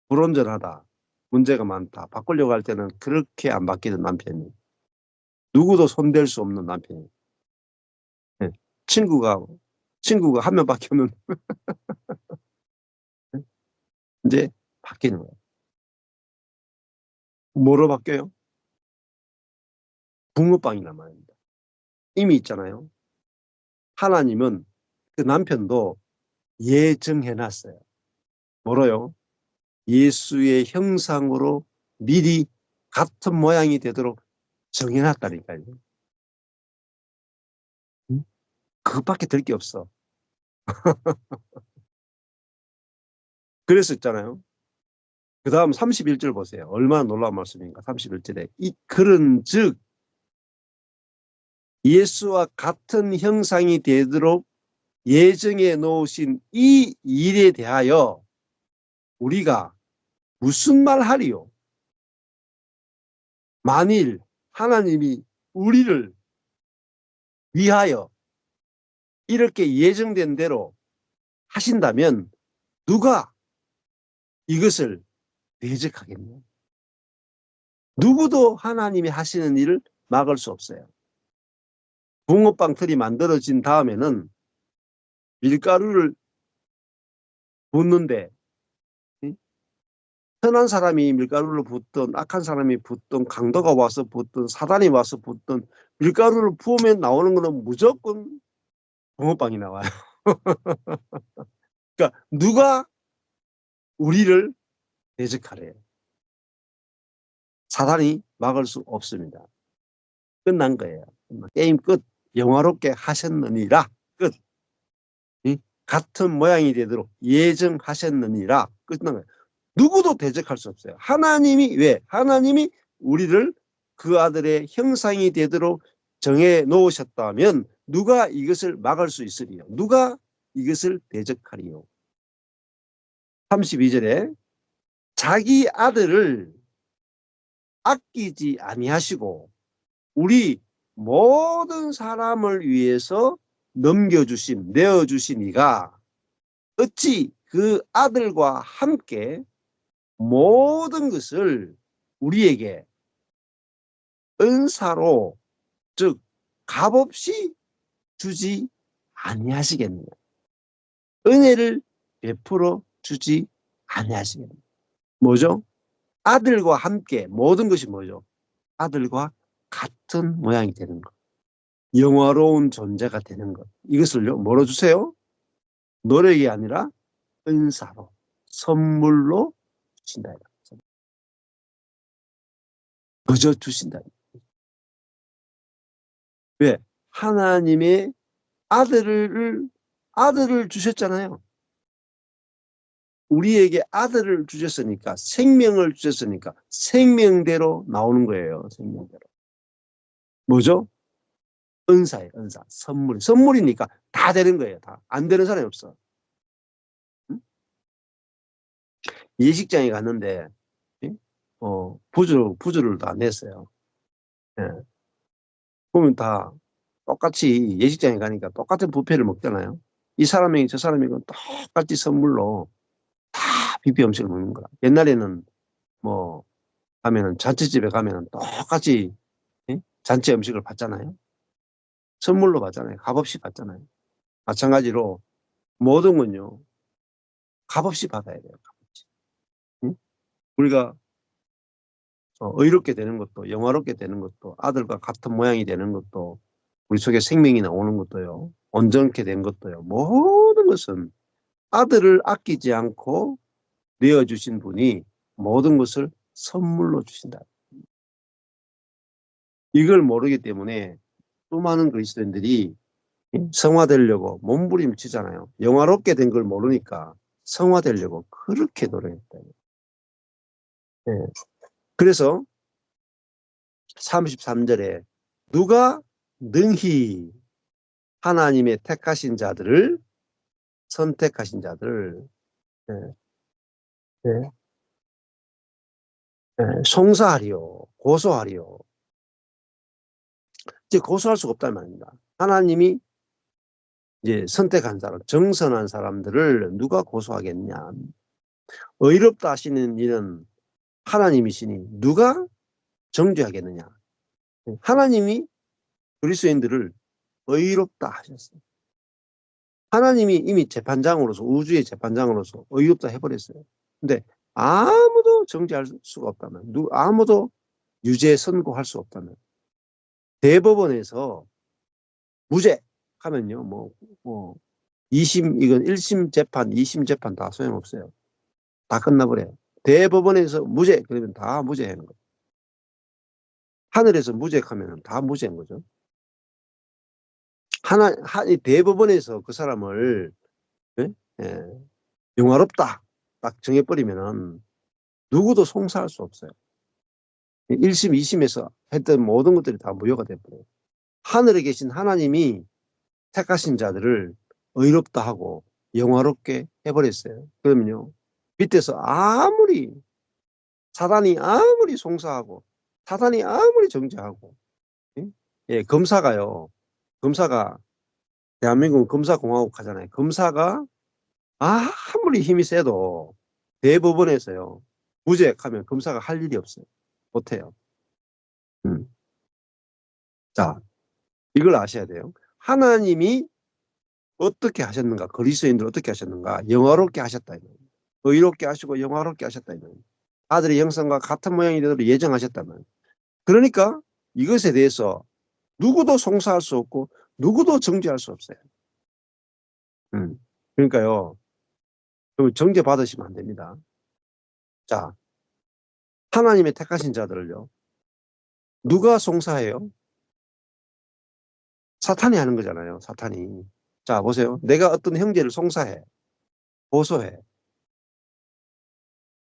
불온전하다, 문제가 많다. 바꾸려고 할 때는 그렇게 안 바뀌는 남편이. 누구도 손댈 수 없는 남편이. 예. 친구가 한 명밖에 없는 이제 바뀌는 거예요. 뭐로 바뀌어요? 붕어빵이란 말입니다. 이미 있잖아요. 하나님은 그 남편도 예정해놨어요. 뭐로요? 예수의 형상으로 미리 같은 모양이 되도록 정해놨다니까요. 응? 그것밖에 될 게 없어. 그래서 있잖아요. 그 다음 31절 보세요. 얼마나 놀라운 말씀입니까? 31절에 그런 즉 예수와 같은 형상이 되도록 예정해 놓으신 이 일에 대하여 우리가 무슨 말 하리요? 만일 하나님이 우리를 위하여 이렇게 예정된 대로 하신다면 누가 이것을 대적하겠냐? 누구도 하나님이 하시는 일을 막을 수 없어요. 붕어빵 틀이 만들어진 다음에는 밀가루를 붓는데 선한 사람이 밀가루를 붓든 악한 사람이 붓든 강도가 와서 붓든 사단이 와서 붓든 밀가루를 부으면 나오는 거는 무조건 붕어빵이 나와요. 그러니까 누가 우리를 대적하래요. 사단이 막을 수 없습니다. 끝난 거예요. 게임 끝. 영화롭게 하셨느니라. 끝. 같은 모양이 되도록 예정하셨느니라. 끝난 거예요. 누구도 대적할 수 없어요. 하나님이 왜? 하나님이 우리를 그 아들의 형상이 되도록 정해 놓으셨다면 누가 이것을 막을 수 있으리요? 누가 이것을 대적하리요? 32절에 자기 아들을 아끼지 아니하시고 우리 모든 사람을 위해서 내어주신 이가 어찌 그 아들과 함께 모든 것을 우리에게 은사로 즉 값없이 주지 아니하시겠느냐. 은혜를 베풀어 주지 아니하시겠느냐. 뭐죠? 아들과 함께 모든 것이 뭐죠? 아들과 같은 모양이 되는 것. 영화로운 존재가 되는 것. 이것을요, 뭐로 주세요? 노력이 아니라 은사로, 선물로 주신다. 그저 주신다. 왜? 하나님의 아들을 주셨잖아요. 우리에게 아들을 주셨으니까, 생명을 주셨으니까 생명대로 나오는 거예요. 생명대로. 뭐죠? 은사예요. 은사. 선물이니까 다 되는 거예요. 다. 안 되는 사람이 없어. 응? 예식장에 갔는데 부주를 다 냈어요. 예. 그러면 다 똑같이 예식장에 가니까 똑같은 뷔페를 먹잖아요. 이 사람이 저 사람이 똑같이 선물로 다 뷔페 음식을 먹는 거야. 옛날에는 뭐 가면은 잔치집에 가면은 똑같이 잔치 음식을 받잖아요. 선물로 받잖아요. 값없이 받잖아요. 마찬가지로 모든 건요. 값없이 받아야 돼요. 값없이. 응? 우리가 의롭게 되는 것도 영화롭게 되는 것도 아들과 같은 모양이 되는 것도 우리 속에 생명이 나오는 것도요. 온전케 된 것도요. 모든 것은 아들을 아끼지 않고 내어주신 분이 모든 것을 선물로 주신다. 이걸 모르기 때문에 수많은 그리스도인들이 성화되려고 몸부림치잖아요. 영화롭게 된 걸 모르니까 성화되려고 그렇게 노력했다. 네. 그래서 33절에 누가 능히 하나님의 택하신 자들을 선택하신 자들을 네, 네, 네, 송사하리요 고소하리요. 이제 고소할 수가 없단 말입니다. 하나님이 이제 선택한 사람, 정선한 사람들을 누가 고소하겠냐. 의롭다 하시는 이는 하나님이시니 누가 정죄하겠느냐. 하나님이 그리스도인들을 의롭다 하셨어요. 하나님이 이미 재판장으로서 우주의 재판장으로서 의롭다 해버렸어요. 근데 아무도 정죄할 수가 없다면 아무도 유죄 선고할 수 없다면 대법원에서 무죄 하면요 뭐 2심 이건 1심 재판 2심 재판 다 소용없어요. 다 끝나버려요. 대법원에서 무죄 그러면 다 무죄인 거예요. 하늘에서 무죄 하면 다 무죄인 거죠. 대법원에서 그 사람을 예? 예, 영화롭다 딱 정해버리면은 누구도 송사할 수 없어요. 1심, 2심에서 했던 모든 것들이 다 무효가 돼버려요. 하늘에 계신 하나님이 택하신 자들을 의롭다 하고 영화롭게 해버렸어요. 그러면요. 밑에서 사단이 아무리 송사하고 사단이 아무리 정죄하고 예, 검사가 대한민국은 검사공화국 하잖아요. 검사가 아무리 힘이 세도 대법원에서요. 무죄하면 검사가 할 일이 없어요. 못해요. 음. 자, 이걸 아셔야 돼요. 하나님이 어떻게 하셨는가? 그리스도인들 어떻게 하셨는가? 영화롭게 하셨다. 의롭게 하시고 영화롭게 하셨다. 아들의 형상과 같은 모양이 되도록 예정하셨다면. 그러니까 이것에 대해서 누구도 송사할 수 없고 누구도 정죄할 수 없어요. 그러니까요. 정죄 받으시면 안 됩니다. 자, 하나님의 택하신 자들을요. 누가 송사해요? 사탄이 하는 거잖아요. 사탄이. 자, 보세요. 내가 어떤 형제를 송사해. 고소해.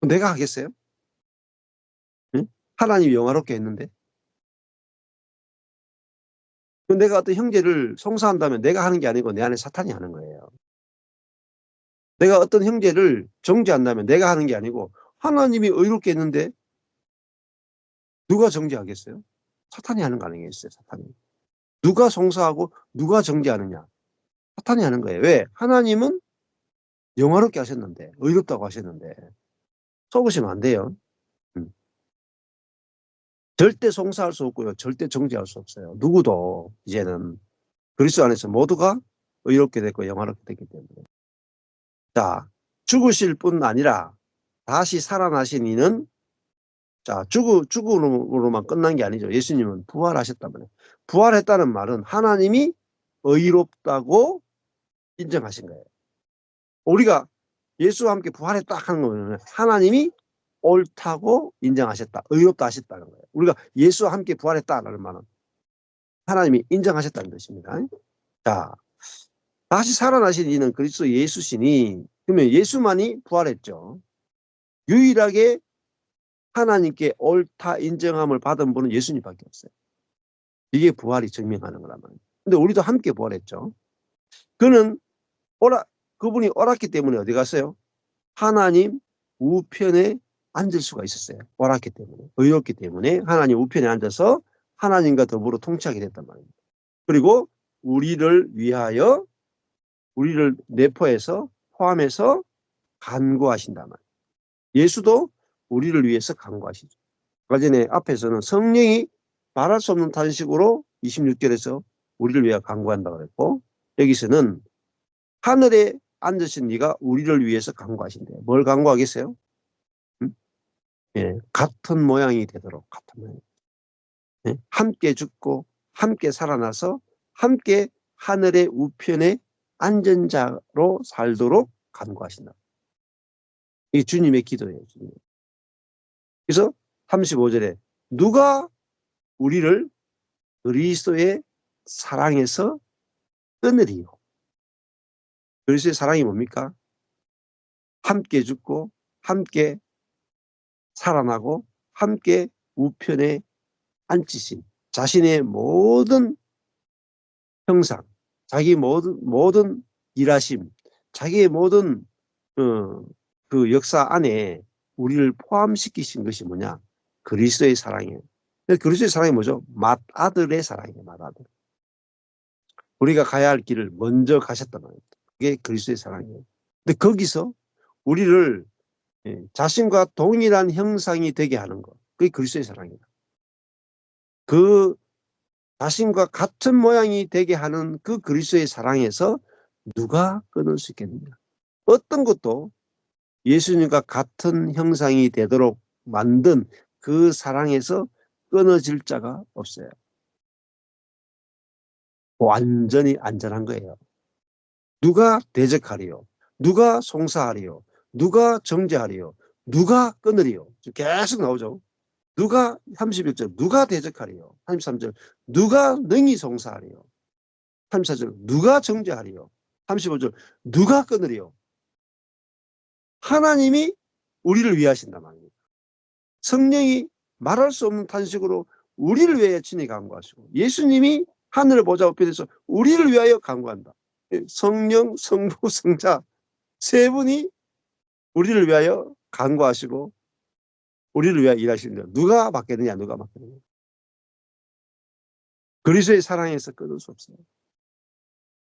내가 하겠어요? 응? 하나님이 영화롭게 했는데. 내가 어떤 형제를 송사한다면 내가 하는 게 아니고 내 안에 사탄이 하는 거예요. 내가 어떤 형제를 정죄한다면 내가 하는 게 아니고 하나님이 의롭게 했는데 누가 정죄하겠어요? 사탄이 하는 거 아니겠어요? 사탄이. 누가 송사하고 누가 정죄하느냐? 사탄이 하는 거예요. 왜? 하나님은 영화롭게 하셨는데 의롭다고 하셨는데 속으시면 안 돼요. 음. 절대 송사할 수 없고요. 절대 정죄할 수 없어요. 누구도 이제는 그리스도 안에서 모두가 의롭게 됐고 영화롭게 됐기 때문에. 자, 죽으실 뿐 아니라 다시 살아나신 이는, 자, 죽음으로만 끝난 게 아니죠. 예수님은 부활하셨단 말이에요. 부활했다는 말은 하나님이 의롭다고 인정하신 거예요. 우리가 예수와 함께 부활했다 하는 거는 하나님이 옳다고 인정하셨다, 의롭다 하셨다는 거예요. 우리가 예수와 함께 부활했다라는 말은 하나님이 인정하셨다는 것입니다. 자, 다시 살아나신 이는 그리스도 예수시니, 그러면 예수만이 부활했죠. 유일하게 하나님께 옳다 인정함을 받은 분은 예수님밖에 없어요. 이게 부활이 증명하는 거란 말이에요. 근데 우리도 함께 부활했죠. 그는 그분이 옳았기 때문에 어디 갔어요? 하나님 우편에 앉을 수가 있었어요. 옳았기 때문에, 의롭기 때문에 하나님 우편에 앉아서 하나님과 더불어 통치하게 됐단 말입니다. 그리고 우리를 위하여, 우리를 내포해서 포함해서 간구하신단 말이에요. 예수도 우리를 위해서 간구하시죠. 아까 전에 앞에서는 성령이 말할 수 없는 탄식으로 26절에서 우리를 위하여 간구한다고 그랬고, 여기서는 하늘에 앉으신 네가 우리를 위해서 간구하신대요. 뭘 간구하겠어요? 응? 예, 같은 모양이 되도록, 같은 모양. 예? 함께 죽고 함께 살아나서 함께 하늘의 우편에 앉은 자로 살도록 간구하신다. 이게 주님의 기도예요. 주님. 그래서 35절에 누가 우리를 그리스도의 사랑에서 끊으리요. 그리스도의 사랑이 뭡니까? 함께 죽고 함께 살아나고 함께 우편에 앉히신 자신의 모든 형상, 자기 모든 일하심, 자기의 모든 그 역사 안에 우리를 포함시키신 것이 뭐냐? 그리스도의 사랑이에요. 그리스도의 사랑이 뭐죠? 맏아들의 사랑이에요. 맏아들. 우리가 가야 할 길을 먼저 가셨단 말이에요. 그게 그리스도의 사랑이에요. 근데 거기서 우리를 자신과 동일한 형상이 되게 하는 것, 그게 그리스도의 사랑이에요. 그 자신과 같은 모양이 되게 하는 그 그리스도의 사랑에서 누가 끊을 수 있겠느냐? 어떤 것도 예수님과 같은 형상이 되도록 만든 그 사랑에서 끊어질 자가 없어요. 완전히 안전한 거예요. 누가 대적하리요? 누가 송사하리요? 누가 정죄하리요? 누가 끊으리요? 계속 나오죠. 누가 31절 누가 대적하리요? 33절 누가 능히 송사하리요? 34절 누가 정죄하리요? 35절 누가 끊으리요? 하나님이 우리를 위하신단 말입니다. 성령이 말할 수 없는 탄식으로 우리를 위하여 친히 간구하시고, 예수님이 하늘을 보좌 우편에서 우리를 위하여 간구한다. 성령, 성부, 성자 세 분이 우리를 위하여 간구하시고 우리를 위하여 일하시는데 누가 받겠느냐? 누가 받겠느냐? 그리스도의 사랑에서 끊을 수 없어요.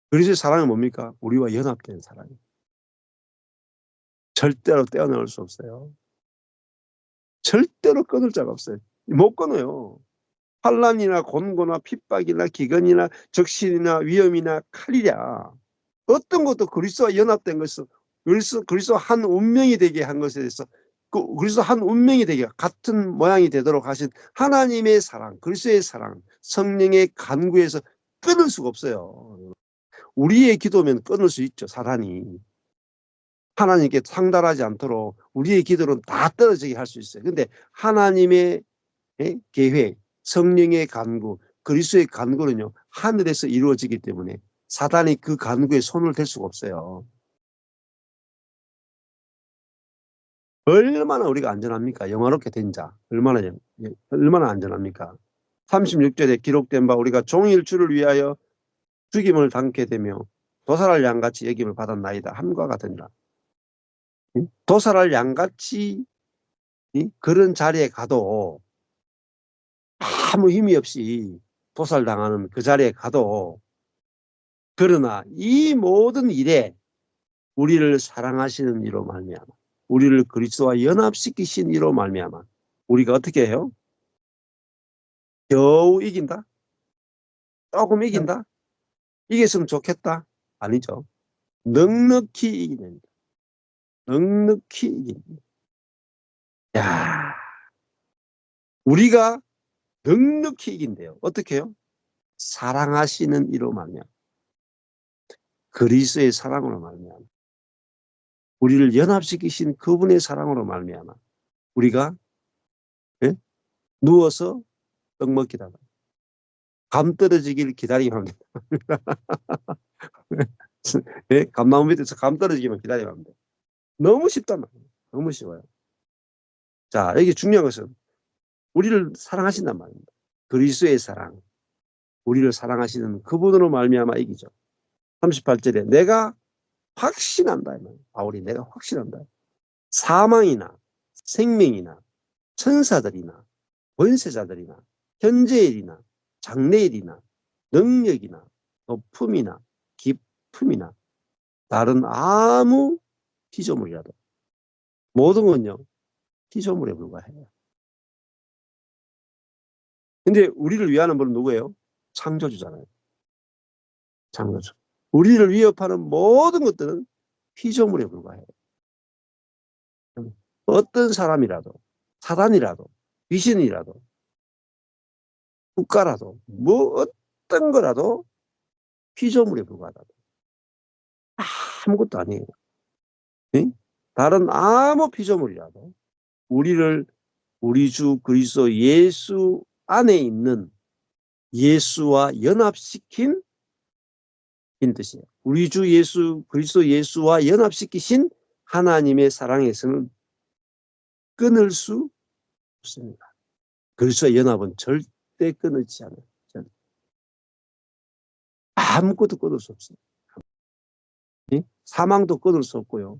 그리스도의 사랑은 뭡니까? 우리와 연합된 사랑이에요. 절대로 떼어놓을 수 없어요. 절대로 끊을 자가 없어요. 못 끊어요. 환난이나 곤고나 핍박이나 기근이나 적신이나 위험이나 칼이랴, 어떤 것도 그리스도와 연합된 것은 그리스도 한 운명이 되게 한 것에 대해서, 그리스도 한 운명이 되게 같은 모양이 되도록 하신 하나님의 사랑, 그리스도의 사랑, 성령의 간구에서 끊을 수가 없어요. 우리의 기도면 끊을 수 있죠. 사단이 하나님께 상달하지 않도록 우리의 기도는 다 떨어지게 할 수 있어요. 근데 하나님의 계획, 성령의 간구, 그리스도의 간구는요, 하늘에서 이루어지기 때문에 사단이 그 간구에 손을 댈 수가 없어요. 얼마나 우리가 안전합니까? 영화롭게 된 자. 얼마나 안전합니까? 36절에 기록된 바 우리가 종일 주를 위하여 죽임을 당게 되며 도살할 양같이 여김을 받았나이다. 함과 같으니라. 도살할 양같이 그런 자리에 가도, 아무 힘이 없이 도살당하는 그 자리에 가도, 그러나 이 모든 일에 우리를 사랑하시는 이로 말미암아, 우리를 그리스도와 연합시키신 이로 말미암아 우리가 어떻게 해요? 겨우 이긴다? 조금 이긴다? 이겼으면 좋겠다? 아니죠. 넉넉히 이기는, 넉넉히 이기는. 야, 우리가 넉넉히 이긴대요. 어떻게 해요? 사랑하시는 이로 말미암아, 그리스도의 사랑으로 말미암아, 우리를 연합시키신 그분의 사랑으로 말미암아 우리가, 예? 누워서 떡 먹기다가 감 떨어지길 기다리면 합니다. 예? 감나무 밑에서 감 떨어지기만 기다리면 합니다. 너무 쉽단 말이에요. 너무 쉬워요. 자, 여기 중요한 것은 우리를 사랑하신단 말입니다. 그리스도의 사랑, 우리를 사랑하시는 그분으로 말미암아 이기죠. 38절에 내가 확신한다. 바울이 내가 확신한다. 사망이나 생명이나 천사들이나 권세자들이나 현재일이나 장래일이나 능력이나 높음이나 깊음이나 다른 아무 피조물이라도 모든 건요 피조물에 불과해요. 근데 우리를 위하는 분은 누구예요? 창조주잖아요. 창조주. 우리를 위협하는 모든 것들은 피조물에 불과해요. 어떤 사람이라도 사단이라도 귀신이라도 국가라도 뭐 어떤 거라도 피조물에 불과하다. 아무것도 아니에요. 응? 다른 아무 피조물이라도 우리를 우리 주 그리스도 예수 안에 있는 예수와 연합시킨 뜻이에요. 우리 주 예수 그리스도 예수와 연합시키신 하나님의 사랑에서는 끊을 수 없습니다. 그리스도의 연합은 절대 끊어지지 않아요. 아무것도 끊을 수 없어요. 사망도 끊을 수 없고요.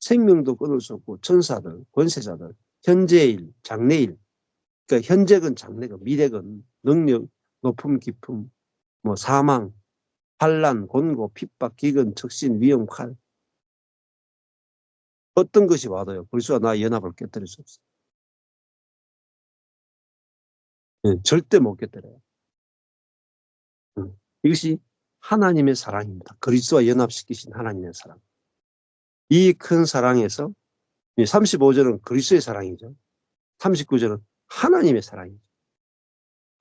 생명도 끊을 수 없고 천사들, 권세자들, 현재일, 장래일, 그러니까 현재건 장래건 미래건 능력, 높음, 깊음, 뭐 사망, 환난, 곤고, 핍박, 기근, 적신, 위험, 칼 어떤 것이 와도요. 그리스도와 나의 연합을 깨뜨릴 수 없어요. 절대 못 깨뜨려요. 이것이 하나님의 사랑입니다. 그리스도와 연합시키신 하나님의 사랑. 이 큰 사랑에서 35절은 그리스도의 사랑이죠. 39절은 하나님의 사랑이죠.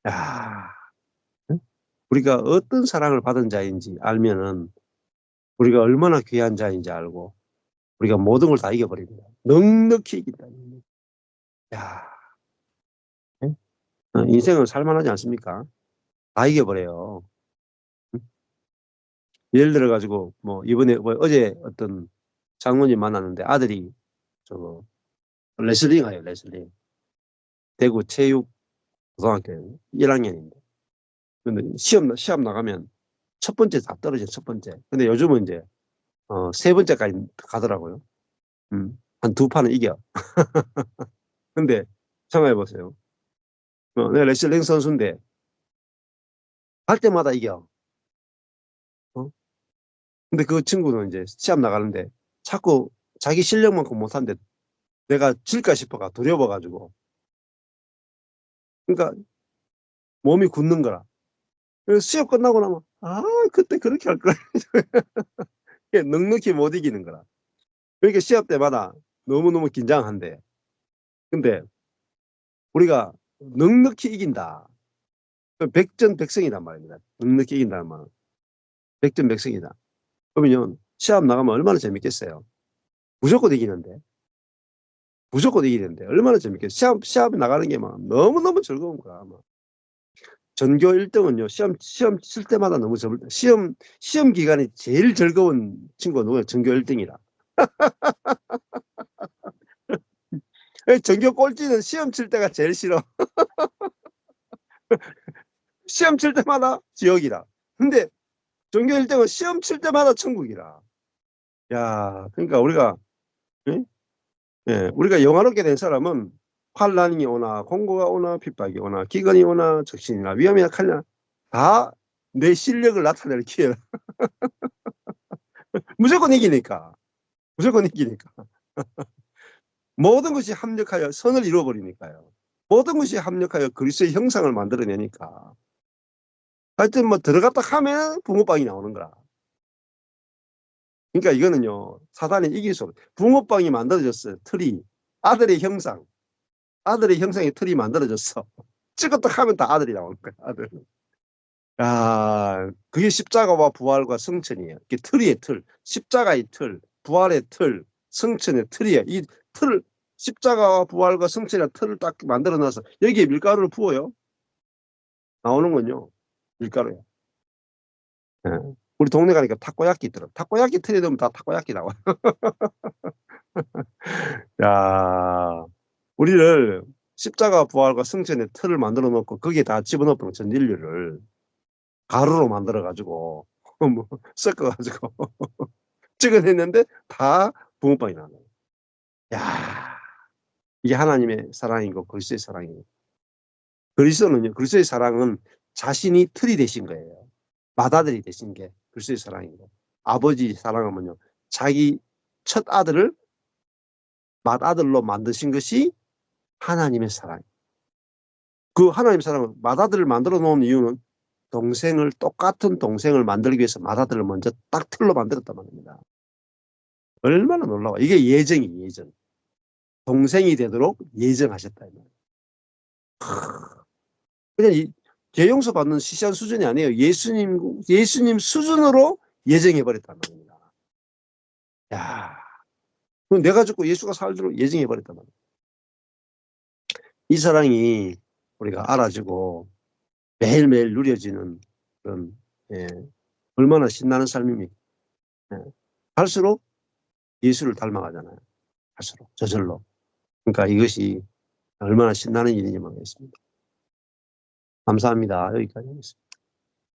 야, 우리가 어떤 사랑을 받은 자인지 알면은 우리가 얼마나 귀한 자인지 알고 우리가 모든 걸 다 이겨버립니다. 넉넉히 이긴다. 야, 인생은 살만하지 않습니까? 다 이겨버려요. 예를 들어 가지고 뭐 이번에 어제 어떤 장모님 만났는데 아들이 저거 레슬링 해요. 레슬링. 대구 체육 고등학교 1학년인데. 근데 시험 나가면 첫 번째 다 떨어져 첫 번째. 근데 요즘은 이제 세 번째까지 가더라고요. 한 두 판은 이겨. 근데 생각해 보세요. 내가 레슬링 선수인데 갈 때마다 이겨. 어? 근데 그 친구는 이제 시합 나가는데 자꾸 자기 실력만큼 못하는데 내가 질까 싶어가 두려워가지고. 그러니까 몸이 굳는 거라. 그래서 시합 끝나고 나면 그때 그렇게 할 걸. 넉넉히 못 이기는 거라. 그러니까 시합 때마다 너무너무 긴장한데. 근데 우리가 넉넉히 이긴다. 백전백승이란 말입니다. 넉넉히 이긴다는 말은. 백전백승이다. 그러면 시합 나가면 얼마나 재밌겠어요. 무조건 이기는데. 무조건 이기는데 얼마나 재밌겠어요. 시합 나가는 게 막 너무너무 즐거운 거야. 막. 전교 1등은요. 시험 칠 때마다 너무 시험 기간이 제일 즐거운 친구가 누구예요? 전교 1등이라. 전교 꼴찌는 시험 칠 때가 제일 싫어. 시험 칠 때마다 지옥이라. 근데 전교 1등은 시험 칠 때마다 천국이라. 야, 그러니까 우리가 예? 예, 우리가 영화롭게 된 사람은 환난이 오나 공고가 오나 핍박이 오나 기근이 오나 적신이나 위험이나 칼이나 다 내 실력을 나타낼 기회라. 무조건 이기니까. 무조건 이기니까. 모든 것이 합력하여 선을 이루어버리니까요. 모든 것이 합력하여 그리스도의 형상을 만들어내니까. 하여튼 뭐 들어갔다 하면 붕어빵이 나오는 거라. 그러니까 이거는요, 사단이 이길 수 없어요. 붕어빵이 만들어졌어요. 틀이. 아들의 형상. 아들의 형상의 틀이 만들어졌어. 찍었다 하면 다 아들이 나오는 거야. 아들. 아, 그게 십자가와 부활과 성천이에요. 이게 틀이의 틀. 십자가의 틀, 부활의 틀, 성천의 틀이에요. 이 틀, 십자가와 부활과 성천의 틀을 딱 만들어 놔서 여기에 밀가루를 부어요. 나오는군요. 밀가루에. 예. 우리 동네 가니까 타코야끼 있더라. 타코야끼 틀에 넣으면 다 타코야끼 나와. 야, 우리를 십자가 부활과 성천의 틀을 만들어 놓고 거기에 다 집어넣고 전 인류를 가루로 만들어 가지고 뭐 섞어 가지고 찍어냈는데 다 붕어빵이 나는 거예요. 야, 이게 하나님의 사랑이고 그리스도의 사랑이고. 그리스도는요, 그리스도의 사랑은 자신이 틀이 되신 거예요. 맏아들이 되신 게 그리스도의 사랑이고, 아버지 사랑하면요, 자기 첫 아들을 맏아들로 만드신 것이 하나님의 사랑. 그 하나님의 사랑은 맏아들을 만들어 놓은 이유는 동생을, 똑같은 동생을 만들기 위해서 맏아들을 먼저 딱 틀로 만들었단 말입니다. 얼마나 놀라워. 이게 예정이 예정. 동생이 되도록 예정하셨다. 그냥 재용서 받는 시시한 수준이 아니에요. 예수님 수준으로 예정해 버렸단 말입니다. 야, 그럼 내가 죽고 예수가 살도록 예정해 버렸단 말이에요. 이 사랑이 우리가 알아주고 매일매일 누려지는 그런, 예, 얼마나 신나는 삶입니까? 예. 갈수록 예수를 닮아가잖아요. 갈수록 저절로. 그러니까 이것이 얼마나 신나는 일인지 모르겠습니다. 감사합니다. 여기까지 하겠습니다.